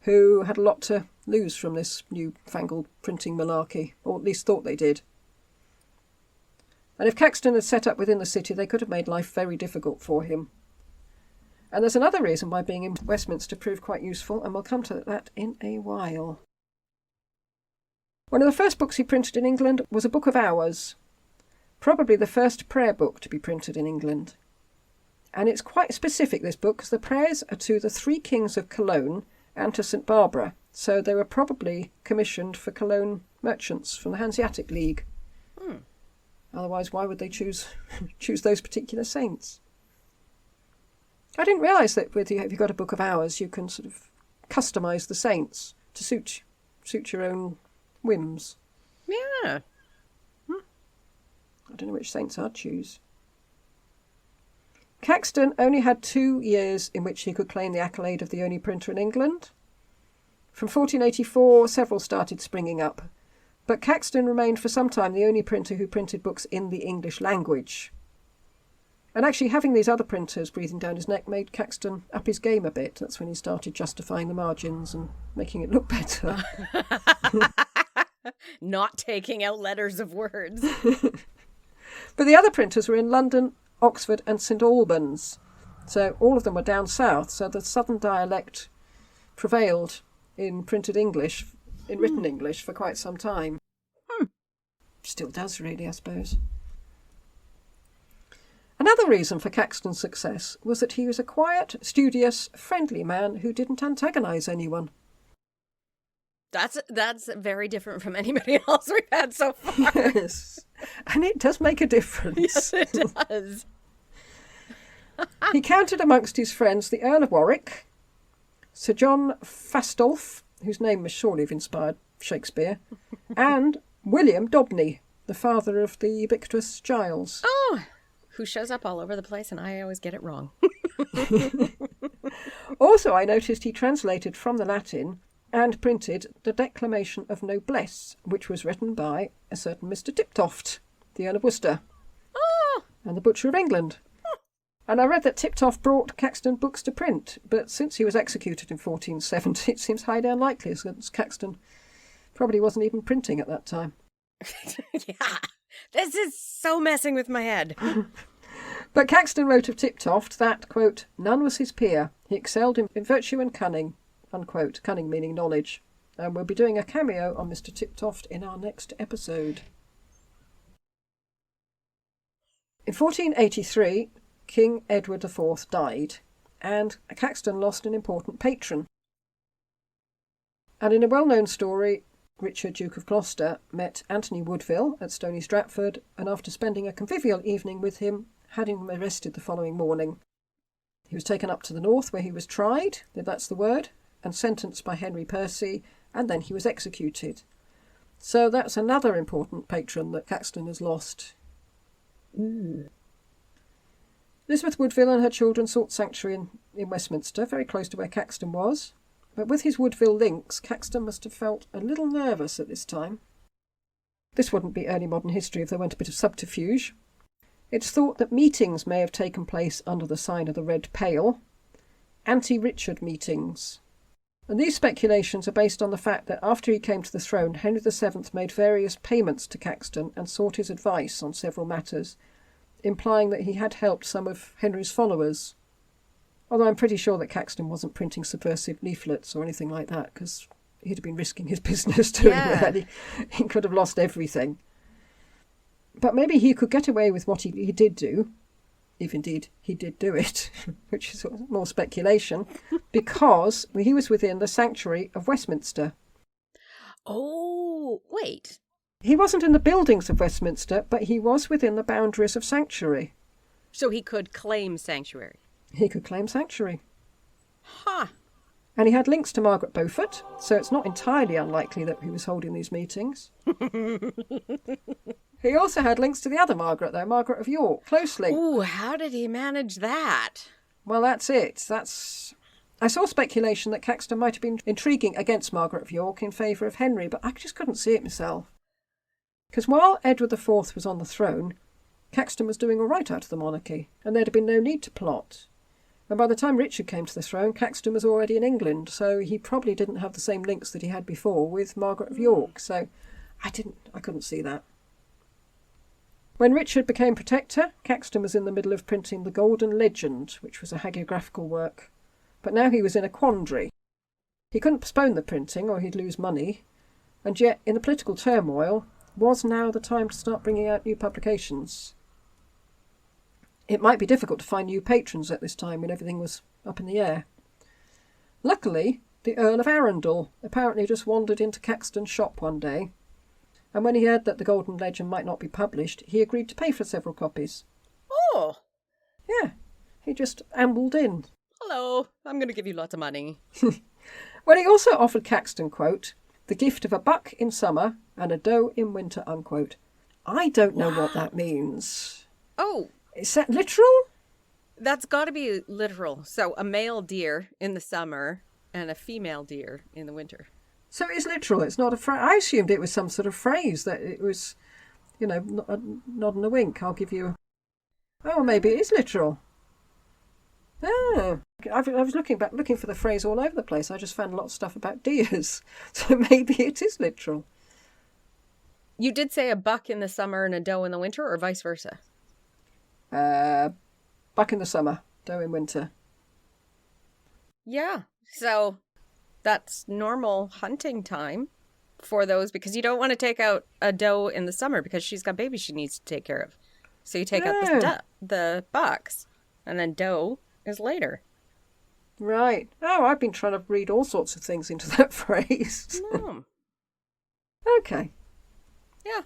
who had a lot to lose from this new-fangled printing malarkey, or at least thought they did. And if Caxton had set up within the city, they could have made life very difficult for him. And there's another reason why being in Westminster proved quite useful, and we'll come to that in a while. One of the first books he printed in England was a Book of Hours, probably the first prayer book to be printed in England. And it's quite specific, this book, because the prayers are to the 3 kings of Cologne and to St Barbara, so they were probably commissioned for Cologne merchants from the Hanseatic League. Otherwise, why would they choose those particular saints? I didn't realise that if you've got a Book of Hours, you can sort of customise the saints to suit your own whims. Yeah. I don't know which saints I'd choose. Caxton only had 2 years in which he could claim the accolade of the only printer in England. From 1484, several started springing up, but Caxton remained for some time the only printer who printed books in the English language. And actually having these other printers breathing down his neck made Caxton up his game a bit. That's when he started justifying the margins and making it look better. Not taking out letters of words. But the other printers were in London, Oxford and St Albans. So all of them were down south, so the southern dialect prevailed in printed English, in written English, for quite some time. Still does, really, I suppose. Another reason for Caxton's success was that he was a quiet, studious, friendly man who didn't antagonise anyone. That's very different from anybody else we've had so far. Yes. And it does make a difference. Yes, it does. He counted amongst his friends the Earl of Warwick, Sir John Fastolf, whose name must surely have inspired Shakespeare, and William Dobney, the father of the ubiquitous Giles. Oh, who shows up all over the place, and I always get it wrong. Also, I noticed he translated from the Latin and printed the Declamation of Noblesse, which was written by a certain Mr. Tiptoft, the Earl of Worcester, and the Butcher of England. And I read that Tiptoft brought Caxton books to print, but since he was executed in 1470, it seems highly unlikely, since Caxton probably wasn't even printing at that time. Yeah, this is so messing with my head. But Caxton wrote of Tiptoft that, quote, none was his peer. He excelled in virtue and cunning, unquote, cunning meaning knowledge. And we'll be doing a cameo on Mr. Tiptoft in our next episode. In 1483, King Edward IV died, and Caxton lost an important patron. And in a well-known story, Richard, Duke of Gloucester, met Anthony Woodville at Stony Stratford, and after spending a convivial evening with him, had him arrested the following morning. He was taken up to the north, where he was tried, if that's the word, and sentenced by Henry Percy, and then he was executed. So that's another important patron that Caxton has lost. Elizabeth Woodville and her children sought sanctuary in Westminster, very close to where Caxton was. But with his Woodville links, Caxton must have felt a little nervous at this time. This wouldn't be early modern history if there weren't a bit of subterfuge. It's thought that meetings may have taken place under the sign of the Red Pale, anti-Richard meetings. And these speculations are based on the fact that after he came to the throne, Henry VII made various payments to Caxton and sought his advice on several matters, implying that he had helped some of Henry's followers. Although I'm pretty sure that Caxton wasn't printing subversive leaflets or anything like that, because he'd have been risking his business doing that. He could have lost everything. But maybe he could get away with what he did do, if indeed he did do it, which is more speculation, because he was within the sanctuary of Westminster. Oh, wait. He wasn't in the buildings of Westminster, but he was within the boundaries of sanctuary. So he could claim sanctuary. He could claim sanctuary. Huh. And he had links to Margaret Beaufort, so it's not entirely unlikely that he was holding these meetings. He also had links to the other Margaret, though, Margaret of York, closely. Ooh, how did he manage that? Well, that's it. I saw speculation that Caxton might have been intriguing against Margaret of York in favour of Henry, but I just couldn't see it myself. Because while Edward IV was on the throne, Caxton was doing all right out of the monarchy, and there'd have been no need to plot. And by the time Richard came to the throne, Caxton was already in England, so he probably didn't have the same links that he had before with Margaret of York, so I couldn't see that. When Richard became Protector, Caxton was in the middle of printing the Golden Legend, which was a hagiographical work. But now he was in a quandary. He couldn't postpone the printing, or he'd lose money, and yet, in the political turmoil, was now the time to start bringing out new publications. It might be difficult to find new patrons at this time when everything was up in the air. Luckily, the Earl of Arundel apparently just wandered into Caxton's shop one day, and when he heard that the Golden Legend might not be published, he agreed to pay for several copies. Oh! Yeah, he just ambled in. Hello, I'm going to give you lots of money. Well, he also offered Caxton, quote, the gift of a buck in summer and a doe in winter, unquote. I don't know what that means. Oh. Is that literal? That's got to be literal. So a male deer in the summer and a female deer in the winter. So it is literal. It's not a phrase. I assumed it was some sort of phrase that it was, a nod and a wink. I'll give you. Oh, maybe it is literal. Oh, I was looking for the phrase all over the place. I just found a lot of stuff about deers. So maybe it is literal. You did say a buck in the summer and a doe in the winter, or vice versa? Buck in the summer, doe in winter. Yeah, so that's normal hunting time for those, because you don't want to take out a doe in the summer because she's got babies she needs to take care of. So you take out the bucks, and then doe is later. Right. Oh, I've been trying to read all sorts of things into that phrase. No. Okay. Yeah.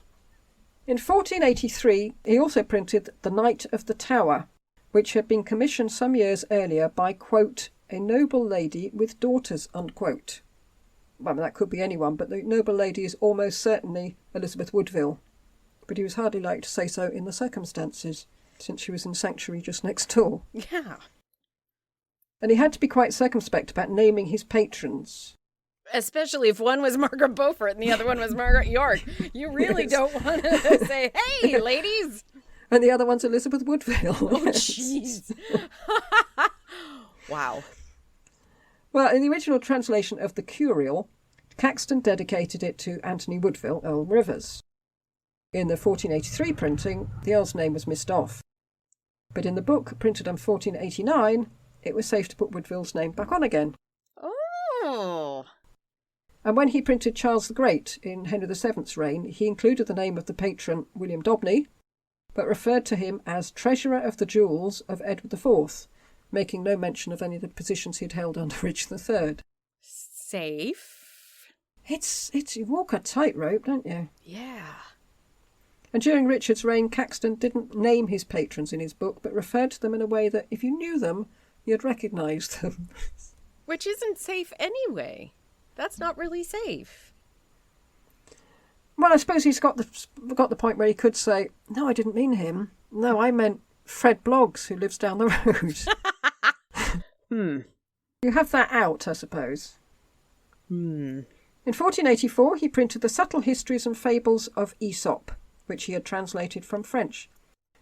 In 1483, he also printed The Knight of the Tower, which had been commissioned some years earlier by, quote, a noble lady with daughters, unquote. Well, that could be anyone, but the noble lady is almost certainly Elizabeth Woodville. But he was hardly likely to say so in the circumstances, since she was in sanctuary just next door. Yeah. And he had to be quite circumspect about naming his patrons. Especially if one was Margaret Beaufort and the other one was Margaret York. You really don't want to say, hey, ladies. And the other one's Elizabeth Woodville. Oh, jeez. Wow. Well, in the original translation of the Curial, Caxton dedicated it to Anthony Woodville, Earl Rivers. In the 1483 printing, the Earl's name was missed off. But in the book printed in 1489, it was safe to put Woodville's name back on again. Oh. And when he printed Charles the Great in Henry VII's reign, he included the name of the patron William Dobney, but referred to him as Treasurer of the Jewels of Edward IV, making no mention of any of the positions he'd held under Richard III. Safe. You walk a tightrope, don't you? Yeah. And during Richard's reign, Caxton didn't name his patrons in his book, but referred to them in a way that if you knew them, you'd recognise them. Which isn't safe anyway. That's not really safe. Well, I suppose he's got the point where he could say, no, I didn't mean him. No, I meant Fred Bloggs, who lives down the road. You have that out, I suppose. In 1484, he printed The Subtle Histories and Fables of Aesop, which he had translated from French.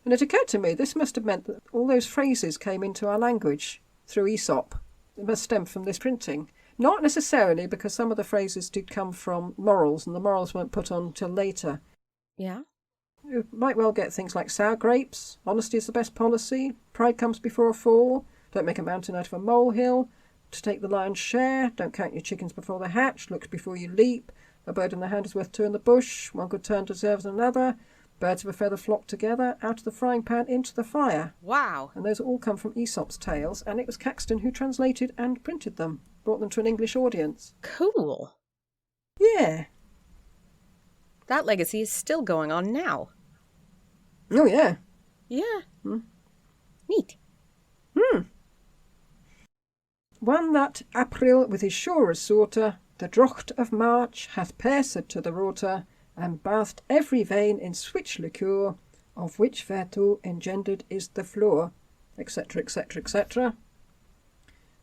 And it occurred to me, this must have meant that all those phrases came into our language through Aesop. It must stem from this printing. Not necessarily, because some of the phrases did come from morals, and the morals weren't put on till later. Yeah? You might well get things like sour grapes, honesty is the best policy, pride comes before a fall, don't make a mountain out of a molehill, to take the lion's share, don't count your chickens before they hatch, look before you leap, a bird in the hand is worth two in the bush, one good turn deserves another, birds of a feather flock together, out of the frying pan into the fire. Wow. And those all come from Aesop's tales, and it was Caxton who translated and printed them, brought them to an English audience. Cool. Yeah. That legacy is still going on now. Oh, yeah. Yeah. Neat. One that April with his sure resorter, the drocht of March hath pierced to the rotor, and bathed every vein in switch liqueur, of which thereto engendered is the floor, etc., etc., etc.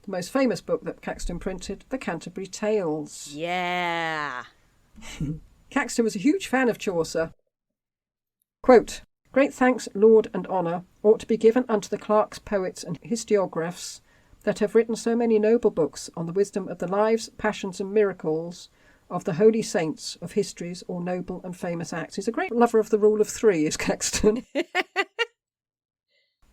The most famous book that Caxton printed, The Canterbury Tales. Yeah. Caxton was a huge fan of Chaucer. Quote, great thanks, laud, and honour ought to be given unto the clerks, poets, and historiographs that have written so many noble books on the wisdom of the lives, passions, and miracles of the holy saints, of histories, or noble and famous acts. He's a great lover of the rule of three, is Caxton.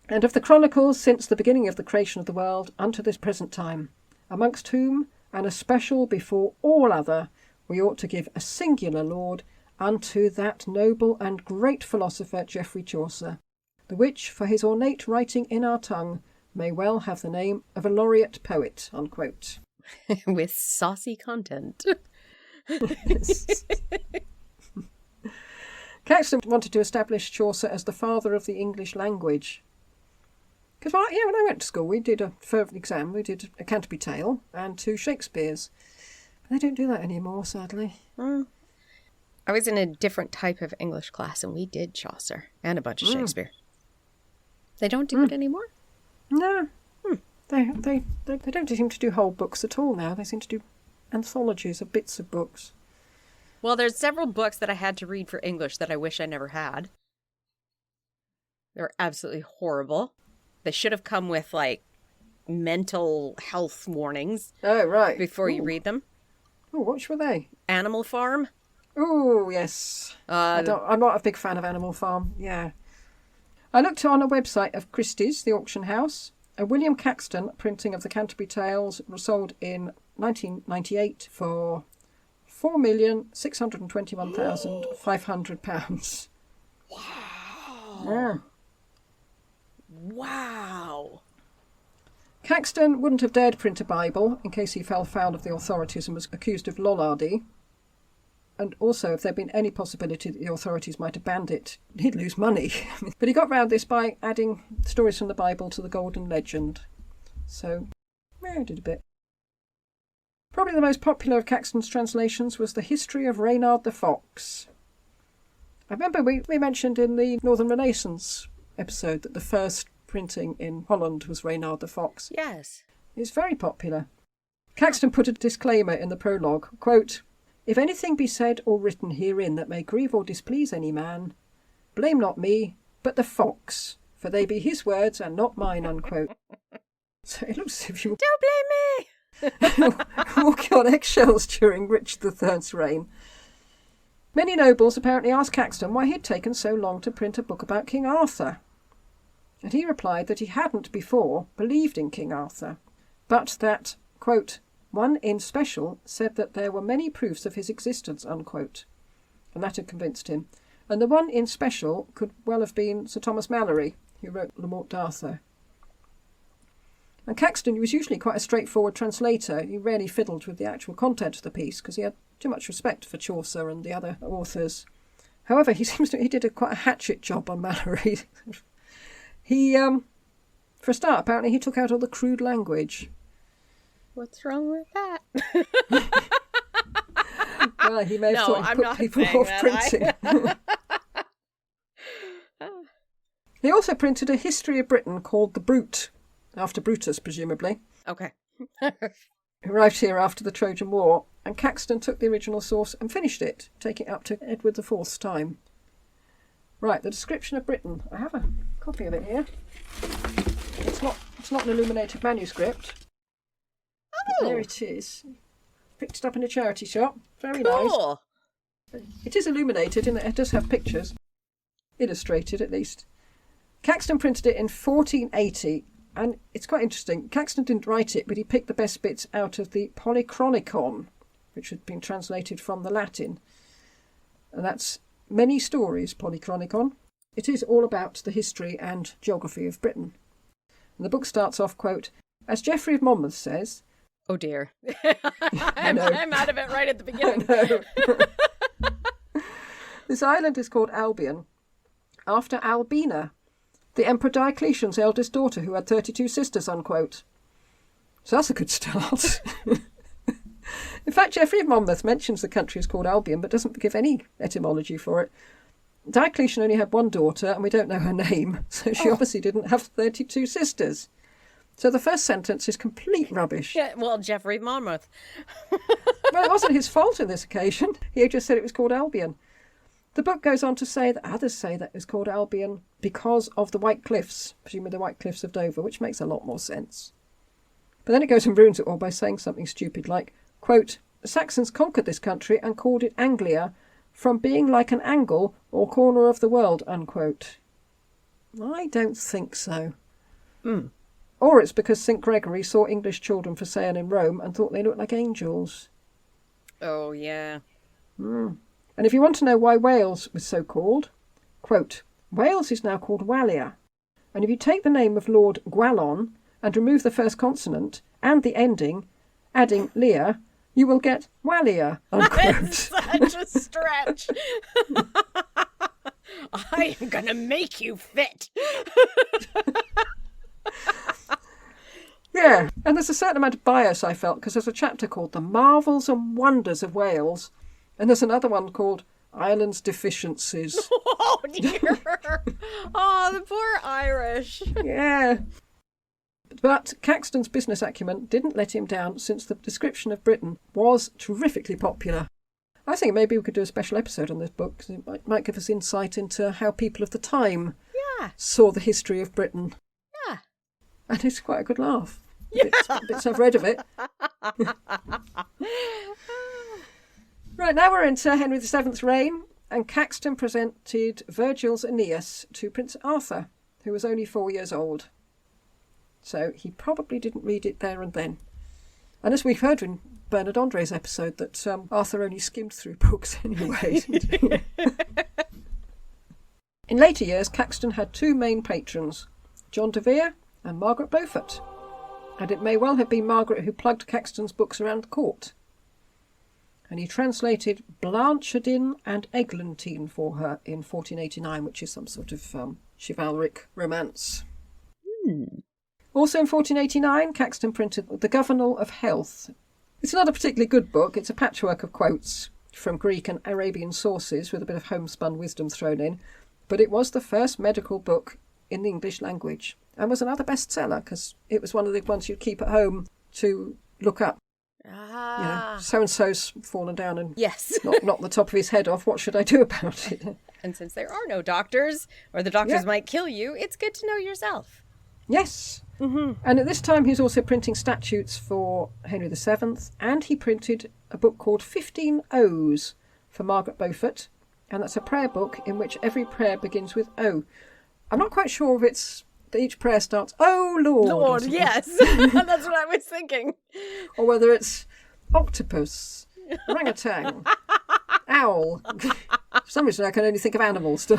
And of the chronicles since the beginning of the creation of the world unto this present time, amongst whom, and especial before all other, we ought to give a singular laud unto that noble and great philosopher Geoffrey Chaucer, the which, for his ornate writing in our tongue, may well have the name of a laureate poet, unquote. With saucy content. Caxton wanted to establish Chaucer as the father of the English language. Because when I went to school, we did for an exam, we did a Canterbury Tale and 2 Shakespeares. But they don't do that anymore, sadly. I was in a different type of English class, and we did Chaucer and a bunch of Shakespeare. They don't do it anymore? No. They don't seem to do whole books at all now. They seem to do anthologies of bits of books. Well, there's several books that I had to read for English that I wish I never had. They're absolutely horrible. They should have come with, like, mental health warnings. Oh, right. Before you read them. Oh, which were they? Animal Farm. Oh, yes. I'm not a big fan of Animal Farm. Yeah. I looked on a website of Christie's, the auction house. A William Caxton printing of the Canterbury Tales was sold in 1998 for £4,621,500. Wow. Yeah. Wow. Caxton wouldn't have dared print a Bible in case he fell foul of the authorities and was accused of lollardy. And also, if there'd been any possibility that the authorities might have banned it, he'd lose money. But he got round this by adding stories from the Bible to the Golden Legend. So, yeah, he did a bit. Probably the most popular of Caxton's translations was The History of Reynard the Fox. I remember we mentioned in the Northern Renaissance episode that the first printing in Holland was Reynard the Fox. Yes. It's very popular. Caxton put a disclaimer in the prologue, quote, "If anything be said or written herein that may grieve or displease any man, blame not me, but the fox, for they be his words and not mine," unquote. So it looks as if you Don't blame me! walking on eggshells during Richard III's reign. Many nobles apparently asked Caxton why he'd taken so long to print a book about King Arthur. And he replied that he hadn't before believed in King Arthur, but that, quote, "one in special said that there were many proofs of his existence," unquote. And that had convinced him. And the one in special could well have been Sir Thomas Malory, who wrote Le Morte d'Arthur. And Caxton was usually quite a straightforward translator. He rarely fiddled with the actual content of the piece because he had too much respect for Chaucer and the other authors. However, he did quite a hatchet job on Malory. For a start, apparently he took out all the crude language. What's wrong with that? Well, he may have thought he put people off printing. He also printed a history of Britain called The Brute, after Brutus, presumably. Okay. Who arrived here after the Trojan War, and Caxton took the original source and finished it, taking it up to Edward IV's time. Right, the description of Britain. I have a copy of it here. It's not an illuminated manuscript. Oh. There it is. Picked it up in a charity shop. Very cool. Nice. It is illuminated and it does have pictures. Illustrated, at least. Caxton printed it in 1480, and it's quite interesting. Caxton didn't write it, but he picked the best bits out of the Polychronicon, which had been translated from the Latin. And that's many stories, Polychronicon. It is all about the history and geography of Britain. And the book starts off, quote, "As Geoffrey of Monmouth says..." Oh dear. I'm out of it right at the beginning. "This island is called Albion, after Albina, the Emperor Diocletian's eldest daughter, who had 32 sisters," unquote. So that's a good start. In fact, Geoffrey of Monmouth mentions the country is called Albion, but doesn't give any etymology for it. Diocletian only had one daughter, and we don't know her name, so she obviously didn't have 32 sisters. So the first sentence is complete rubbish. Yeah, well, Geoffrey of Monmouth. Well, it wasn't his fault in this occasion. He just said it was called Albion. The book goes on to say that others say that it was called Albion because of the White Cliffs, presumably the White Cliffs of Dover, which makes a lot more sense. But then it goes and ruins it all by saying something stupid like, quote, "The Saxons conquered this country and called it Anglia, from being like an angle or corner of the world," unquote. I don't think so. Or it's because St. Gregory saw English children for sale in Rome and thought they looked like angels. Oh, yeah. And if you want to know why Wales was so called, quote, "Wales is now called Wallia, and if you take the name of Lord Gwallon and remove the first consonant and the ending, adding Lear, you will get Wallia," unquote. Such a stretch. I am going to make you fit. Yeah, and there's a certain amount of bias I felt, because there's a chapter called The Marvels and Wonders of Wales, and there's another one called Ireland's Deficiencies. Oh, dear. Oh, the poor Irish. Yeah. But Caxton's business acumen didn't let him down, since the description of Britain was terrifically popular. I think maybe we could do a special episode on this book, because it might give us insight into how people of the time saw the history of Britain. Yeah. And it's quite a good laugh. Bits I've read of it. Right, now we're into Henry VII's reign, and Caxton presented Virgil's Aeneas to Prince Arthur, who was only 4 years old. So he probably didn't read it there and then. And as we've heard in Bernard André's episode, that Arthur only skimmed through books anyway. In later years, Caxton had two main patrons, John de Vere and Margaret Beaufort. And it may well have been Margaret who plugged Caxton's books around the court. And he translated Blanchardin and Eglantine for her in 1489, which is some sort of chivalric romance. Also in 1489, Caxton printed The Governal of Health. It's not a particularly good book. It's a patchwork of quotes from Greek and Arabian sources with a bit of homespun wisdom thrown in. But it was the first medical book in the English language and was another bestseller because it was one of the ones you'd keep at home to look up. So-and-so's fallen down and knocked the top of his head off. What should I do about it? And since there are no doctors, or the doctors might kill you, it's good to know yourself. Yes. Mm-hmm. And at this time, he was also printing statutes for Henry VII, and he printed a book called 15 O's for Margaret Beaufort, and that's a prayer book in which every prayer begins with O. I'm not quite sure if it's that each prayer starts, "Oh Lord." Lord, yes. That's what I was thinking. Or whether it's octopus, orangutan, owl. For some reason, I can only think of animals.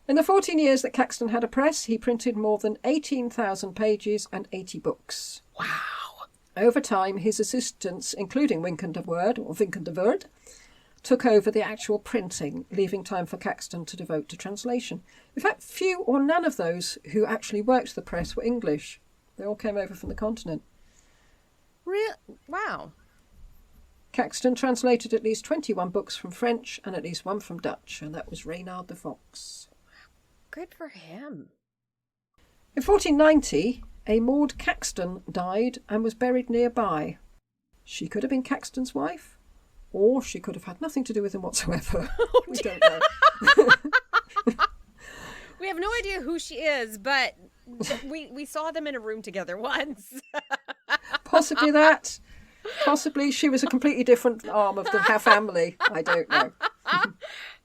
In the 14 years that Caxton had a press, he printed more than 18,000 pages and 80 books. Wow. Over time, his assistants, including Wynkyn de Worde, took over the actual printing, leaving time for Caxton to devote to translation. In fact, few or none of those who actually worked the press were English. They all came over from the continent. Wow. Caxton translated at least 21 books from French and at least one from Dutch, and that was Reynard the Fox. Good for him. In 1490, a Maud Caxton died and was buried nearby. She could have been Caxton's wife, or she could have had nothing to do with him whatsoever. We don't know. We have no idea who she is, but we saw them in a room together once. Possibly that. Possibly she was a completely different arm of the family. I don't know. Oh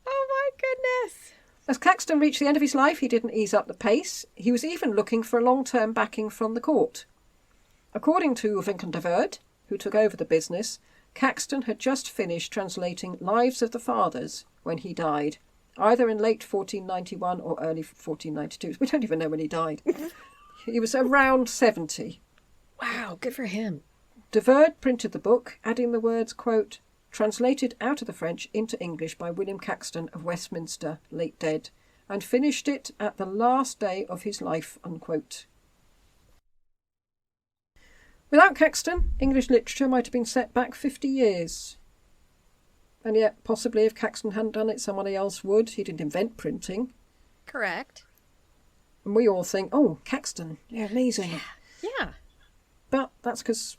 my goodness. As Caxton reached the end of his life, he didn't ease up the pace. He was even looking for a long-term backing from the court. According to Wynkyn de Worde, who took over the business, Caxton had just finished translating Lives of the Fathers when he died, either in late 1491 or early 1492. We don't even know when he died. He was around 70. Wow, good for him. De Worde printed the book, adding the words, quote, translated out of the French into English by William Caxton of Westminster, late dead, and finished it at the last day of his life, unquote. Without Caxton, English literature might have been set back 50 years. And yet, possibly if Caxton hadn't done it, someone else would. He didn't invent printing. Correct. And we all think, oh, Caxton, yeah, amazing. Yeah. But that's because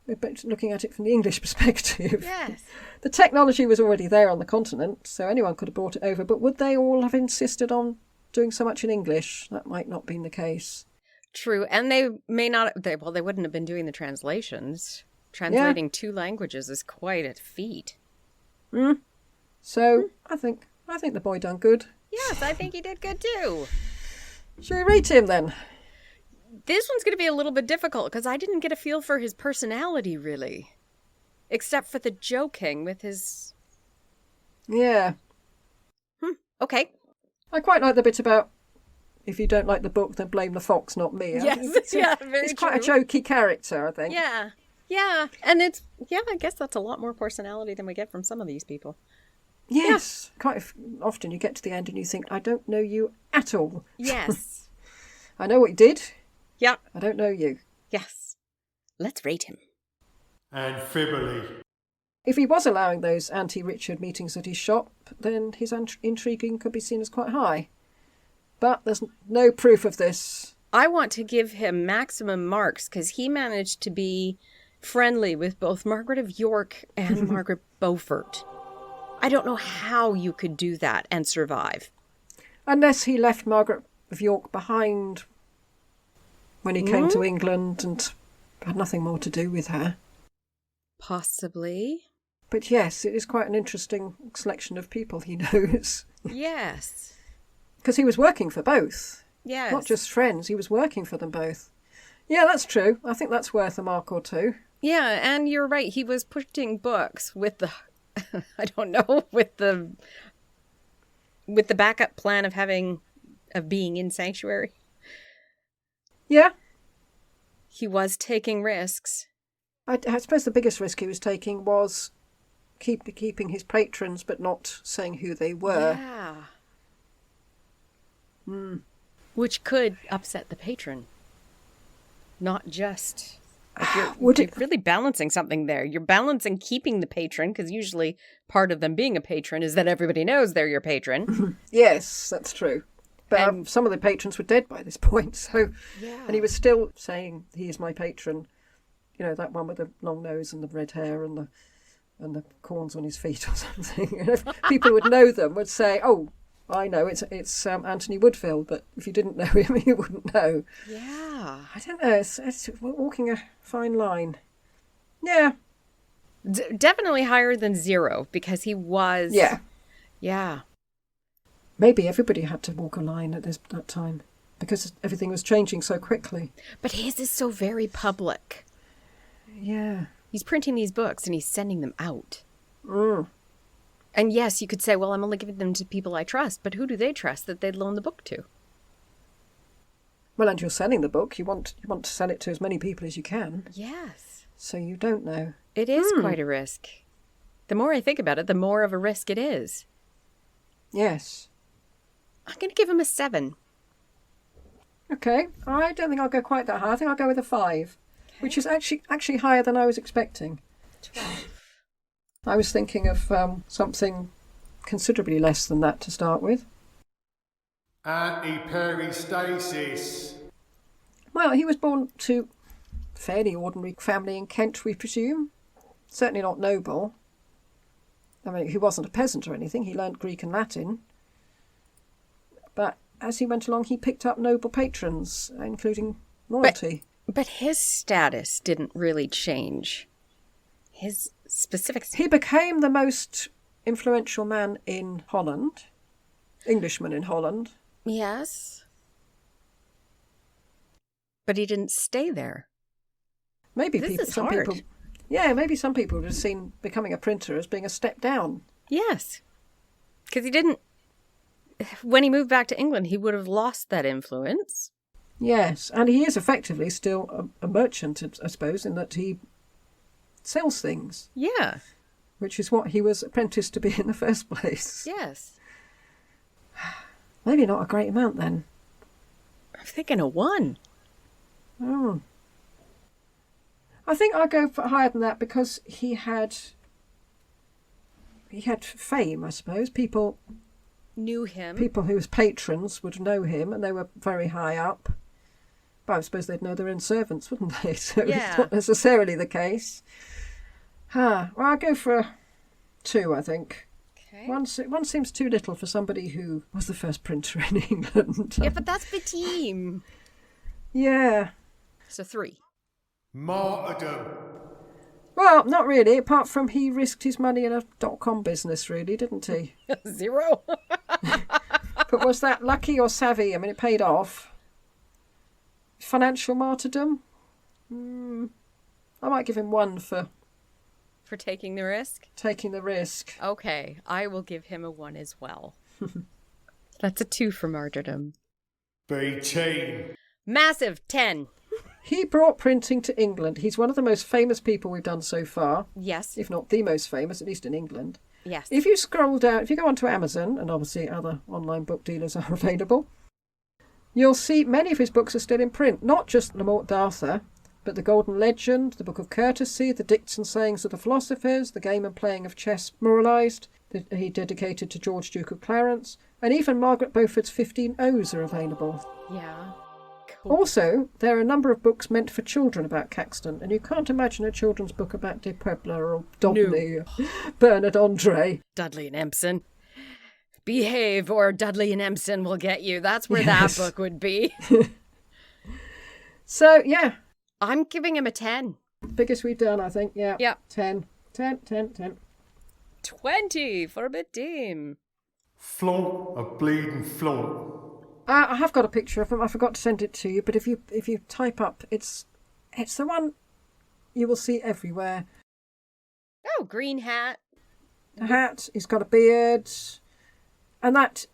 we're looking at it from the English perspective. Yes. The technology was already there on the continent, so anyone could have brought it over. But would they all have insisted on doing so much in English? That might not have been the case. True. And they may not, they wouldn't have been doing the translations. Translating two languages is quite a feat. So I think the boy done good. Yes, I think he did good too. Shall we rate him then? This one's going to be a little bit difficult because I didn't get a feel for his personality, really. Except for the joking with his... Yeah. Okay. I quite like the bit about, if you don't like the book, then blame the fox, not me. Yes, It's quite a jokey character, I think. Yeah. Yeah, and I guess that's a lot more personality than we get from some of these people. Yes. Yeah. Quite often you get to the end and you think, I don't know you at all. Yes. I know what you did. Yeah. I don't know you. Yes. Let's rate him. And fibbly. If he was allowing those anti-Richard meetings at his shop, then his intriguing could be seen as quite high. But there's no proof of this. I want to give him maximum marks because he managed to be friendly with both Margaret of York and Margaret Beaufort. I don't know how you could do that and survive. Unless he left Margaret of York behind when he came to England and had nothing more to do with her. Possibly. But yes, it is quite an interesting selection of people he knows. Yes. Because he was working for both. Yes. Not just friends, he was working for them both. Yeah, that's true. I think that's worth a mark or two. Yeah, and you're right. He was putting books with the, with the backup plan of being in sanctuary. Yeah. He was taking risks. I suppose the biggest risk he was taking was keeping his patrons, but not saying who they were. Yeah. Which could upset the patron. Not just... You're really balancing something there. You're balancing keeping the patron, because usually part of them being a patron is that everybody knows they're your patron. Yes, that's true. But some of the patrons were dead by this point, so... Yeah. And he was still saying, he is my patron. You know, that one with the long nose and the red hair and the corns on his feet or something. And if people would know them, would say, oh, I know, it's Anthony Woodfield, but if you didn't know him, you wouldn't know. Yeah. I don't know, it's walking a fine line. Yeah. Definitely higher than 0, because he was... Yeah. Yeah. Maybe everybody had to walk a line at that time, because everything was changing so quickly. But his is so very public. Yeah. He's printing these books and he's sending them out. Mm. And yes, you could say, well, I'm only giving them to people I trust, but who do they trust that they'd loan the book to? Well, and you're selling the book. You want to sell it to as many people as you can. Yes. So you don't know. It is quite a risk. The more I think about it, the more of a risk it is. Yes. I'm going to give him a 7. Okay. I don't think I'll go quite that high. I think I'll go with a 5, which is actually higher than I was expecting. 12. I was thinking of something considerably less than that to start with. Antiperistasis. Well, he was born to a fairly ordinary family in Kent, we presume. Certainly not noble. I mean, he wasn't a peasant or anything. He learnt Greek and Latin. But as he went along, he picked up noble patrons, including royalty. But his status didn't really change. His specific... He became the most influential man in Holland. Englishman in Holland. Yes. But he didn't stay there. Maybe Some people... Yeah, maybe some people would have seen becoming a printer as being a step down. Yes. Because he didn't... When he moved back to England, he would have lost that influence. Yes, and he is effectively still a merchant, I suppose, in that he sells things. Yeah. Which is what he was apprenticed to be in the first place. Yes. Maybe not a great amount then. I'm thinking a 1. Oh. I think I'll go for higher than that because he had fame, I suppose. People knew him. People whose patrons would know him, and they were very high up. But I suppose they'd know their own servants, wouldn't they? So it's not necessarily the case. Well, I'll go for a 2, I think. Okay. One seems too little for somebody who was the first printer in England. Yeah, but that's the team. Yeah. So 3. Martyrdom. Well, not really, apart from he risked his money in a .com business, really, didn't he? 0. But was that lucky or savvy? I mean, it paid off. Financial martyrdom? I might give him 1 for taking the risk? Taking the risk. Okay, I will give him a 1 as well. That's a 2 for martyrdom. B-team. Massive 10. He brought printing to England. He's one of the most famous people we've done so far. Yes. If not the most famous, at least in England. Yes. If you scroll down, if you go onto Amazon, and obviously other online book dealers are available, you'll see many of his books are still in print. Not just Le Morte d'Arthur, but The Golden Legend, The Book of Courtesy, The Dicts and Sayings of the Philosophers, The Game and Playing of Chess Moralised, that he dedicated to George, Duke of Clarence, and even Margaret Beaufort's 15 O's are available. Yeah. Also, there are a number of books meant for children about Caxton, and you can't imagine a children's book about De Puebla or Dobney or Bernard Andre. Dudley and Empson. Behave or Dudley and Empson will get you. That's where that book would be. So, yeah. I'm giving him a 10. Biggest we've done, I think. Yeah. Yep. 10. 20 for the team. Flaunt, a bleeding flaunt. I have got a picture of him. I forgot to send it to you, but if you type up, it's the one you will see everywhere. Oh, green hat. A hat. He's got a beard, and that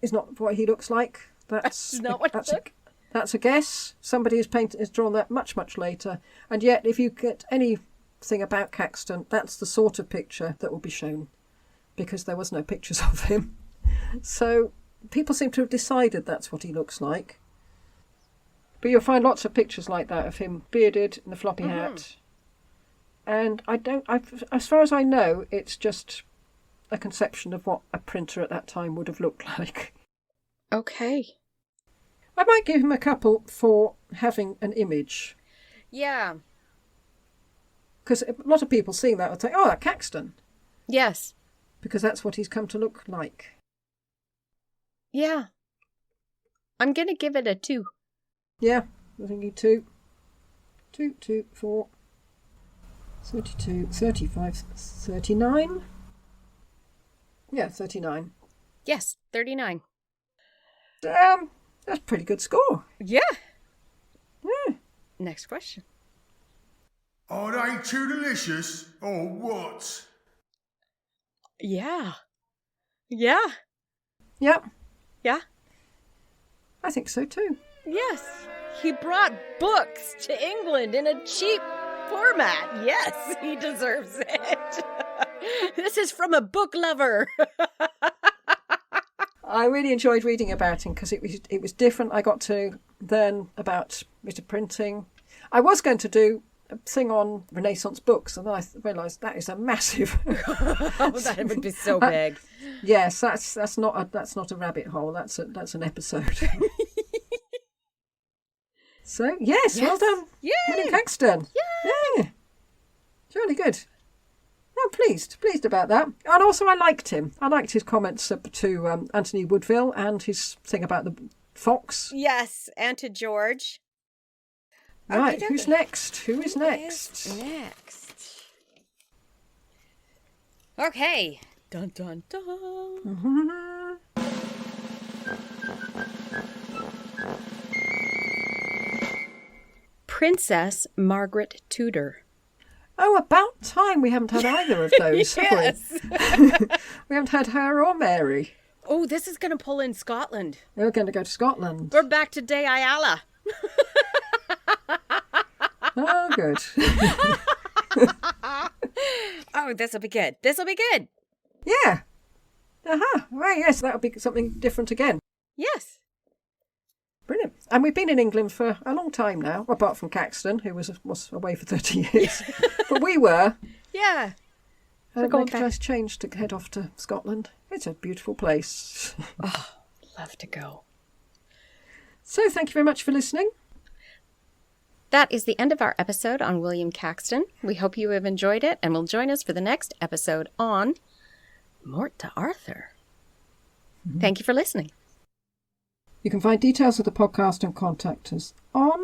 is not what he looks like. That's not what he looks. That's a guess. Somebody has drawn that much, much later. And yet, if you get anything about Caxton, that's the sort of picture that will be shown, because there was no pictures of him. So people seem to have decided that's what he looks like. But you'll find lots of pictures like that of him bearded in a floppy hat. And as far as I know, it's just a conception of what a printer at that time would have looked like. Okay. I might give him a couple for having an image. Yeah. Because a lot of people seeing that would say, oh, that's Caxton. Yes. Because that's what he's come to look like. Yeah. I'm going to give it a 2. Yeah, I think you 2. 2, 2, 4, 32, 35, 39. Yeah, 39. Yes, 39. That's a pretty good score. Yeah. Yeah. Next question. Are they too delicious or what? Yeah. Yeah. Yep. Yeah. I think so too. Yes. He brought books to England in a cheap format. Yes, he deserves it. This is from a book lover. I really enjoyed reading about him because it was different. I got to learn about bit of printing. I was going to do a thing on Renaissance books, and then I realised that is a massive. Oh, that would be so big. Yes, that's not a rabbit hole. That's an episode. So yes, well done, William Caxton. Yeah, it's really good. I'm pleased about that. And also I liked him. I liked his comments to Anthony Woodville and his thing about the fox. Yes, and to George. Right, Okay, who's next? Who is next? Next. Okay. Dun, dun, dun. Princess Margaret Tudor. Oh, about time we haven't had either of those, have we? We haven't had her or Mary. Oh, this is going to pull in Scotland. We're going to go to Scotland. We're back to De Ayala. Oh, good. Oh, this will be good. This will be good. Yeah. Right, yes, that'll be something different again. Yes. Brilliant. And we've been in England for a long time now, apart from Caxton, who was away for 30 years. But we were. Yeah. And it made a nice change to head off to Scotland. It's a beautiful place. Oh, love to go. So thank you very much for listening. That is the end of our episode on William Caxton. We hope you have enjoyed it and will join us for the next episode on Mort to Arthur. Mm-hmm. Thank you for listening. You can find details of the podcast and contact us on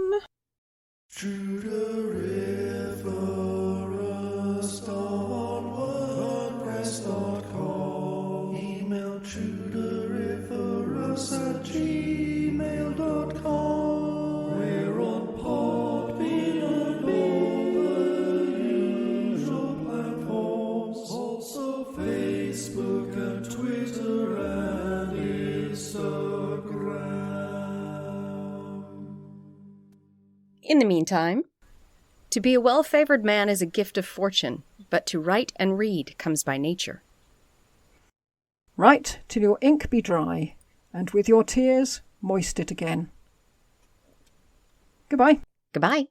TrueTheRiverus.wordpress.com. Email TrueTheRiverus@gmail.com. We're on Podbean and all the usual platforms. Also Facebook and Twitter and Instagram. In the meantime, to be a well-favored man is a gift of fortune, but to write and read comes by nature. Write till your ink be dry, and with your tears moist it again. Goodbye. Goodbye.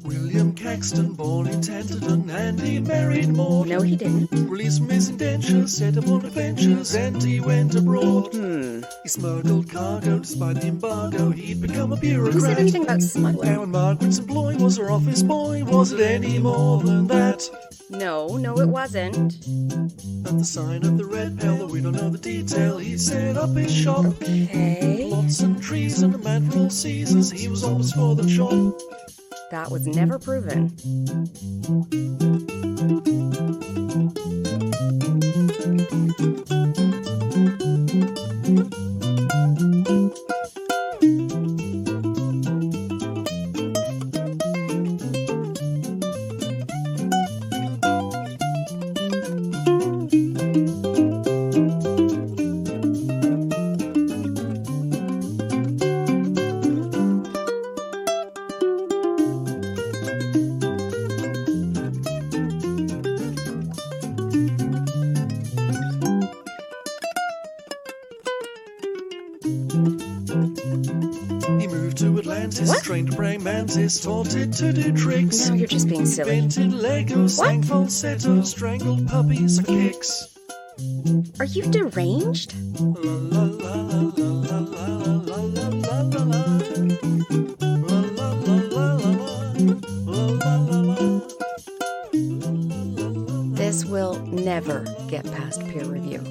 William Caxton, born in Tenterden, and he married Maud. No, he didn't. Released from his indentures, set him on adventures, and he went abroad. He smuggled cargo despite the embargo. He'd become a bureaucrat. Who said anything about smuggler? Now in Margaret's employ was her office boy. Was it any more than that? No, it wasn't. At the sign of the Red Pell, though we don't know the detail, he set up his shop. Okay. Plots and trees and a man for all seasons. He was always for the shop. That was never proven. He moved to Atlantis, trained a praying mantis, taught it to do tricks. Now you're just being silly. Invented Lego, sang falsetto, strangled puppies for kicks. Are you deranged? La la la la la la la la la la la. La la la la la la la la. This will never get past peer review.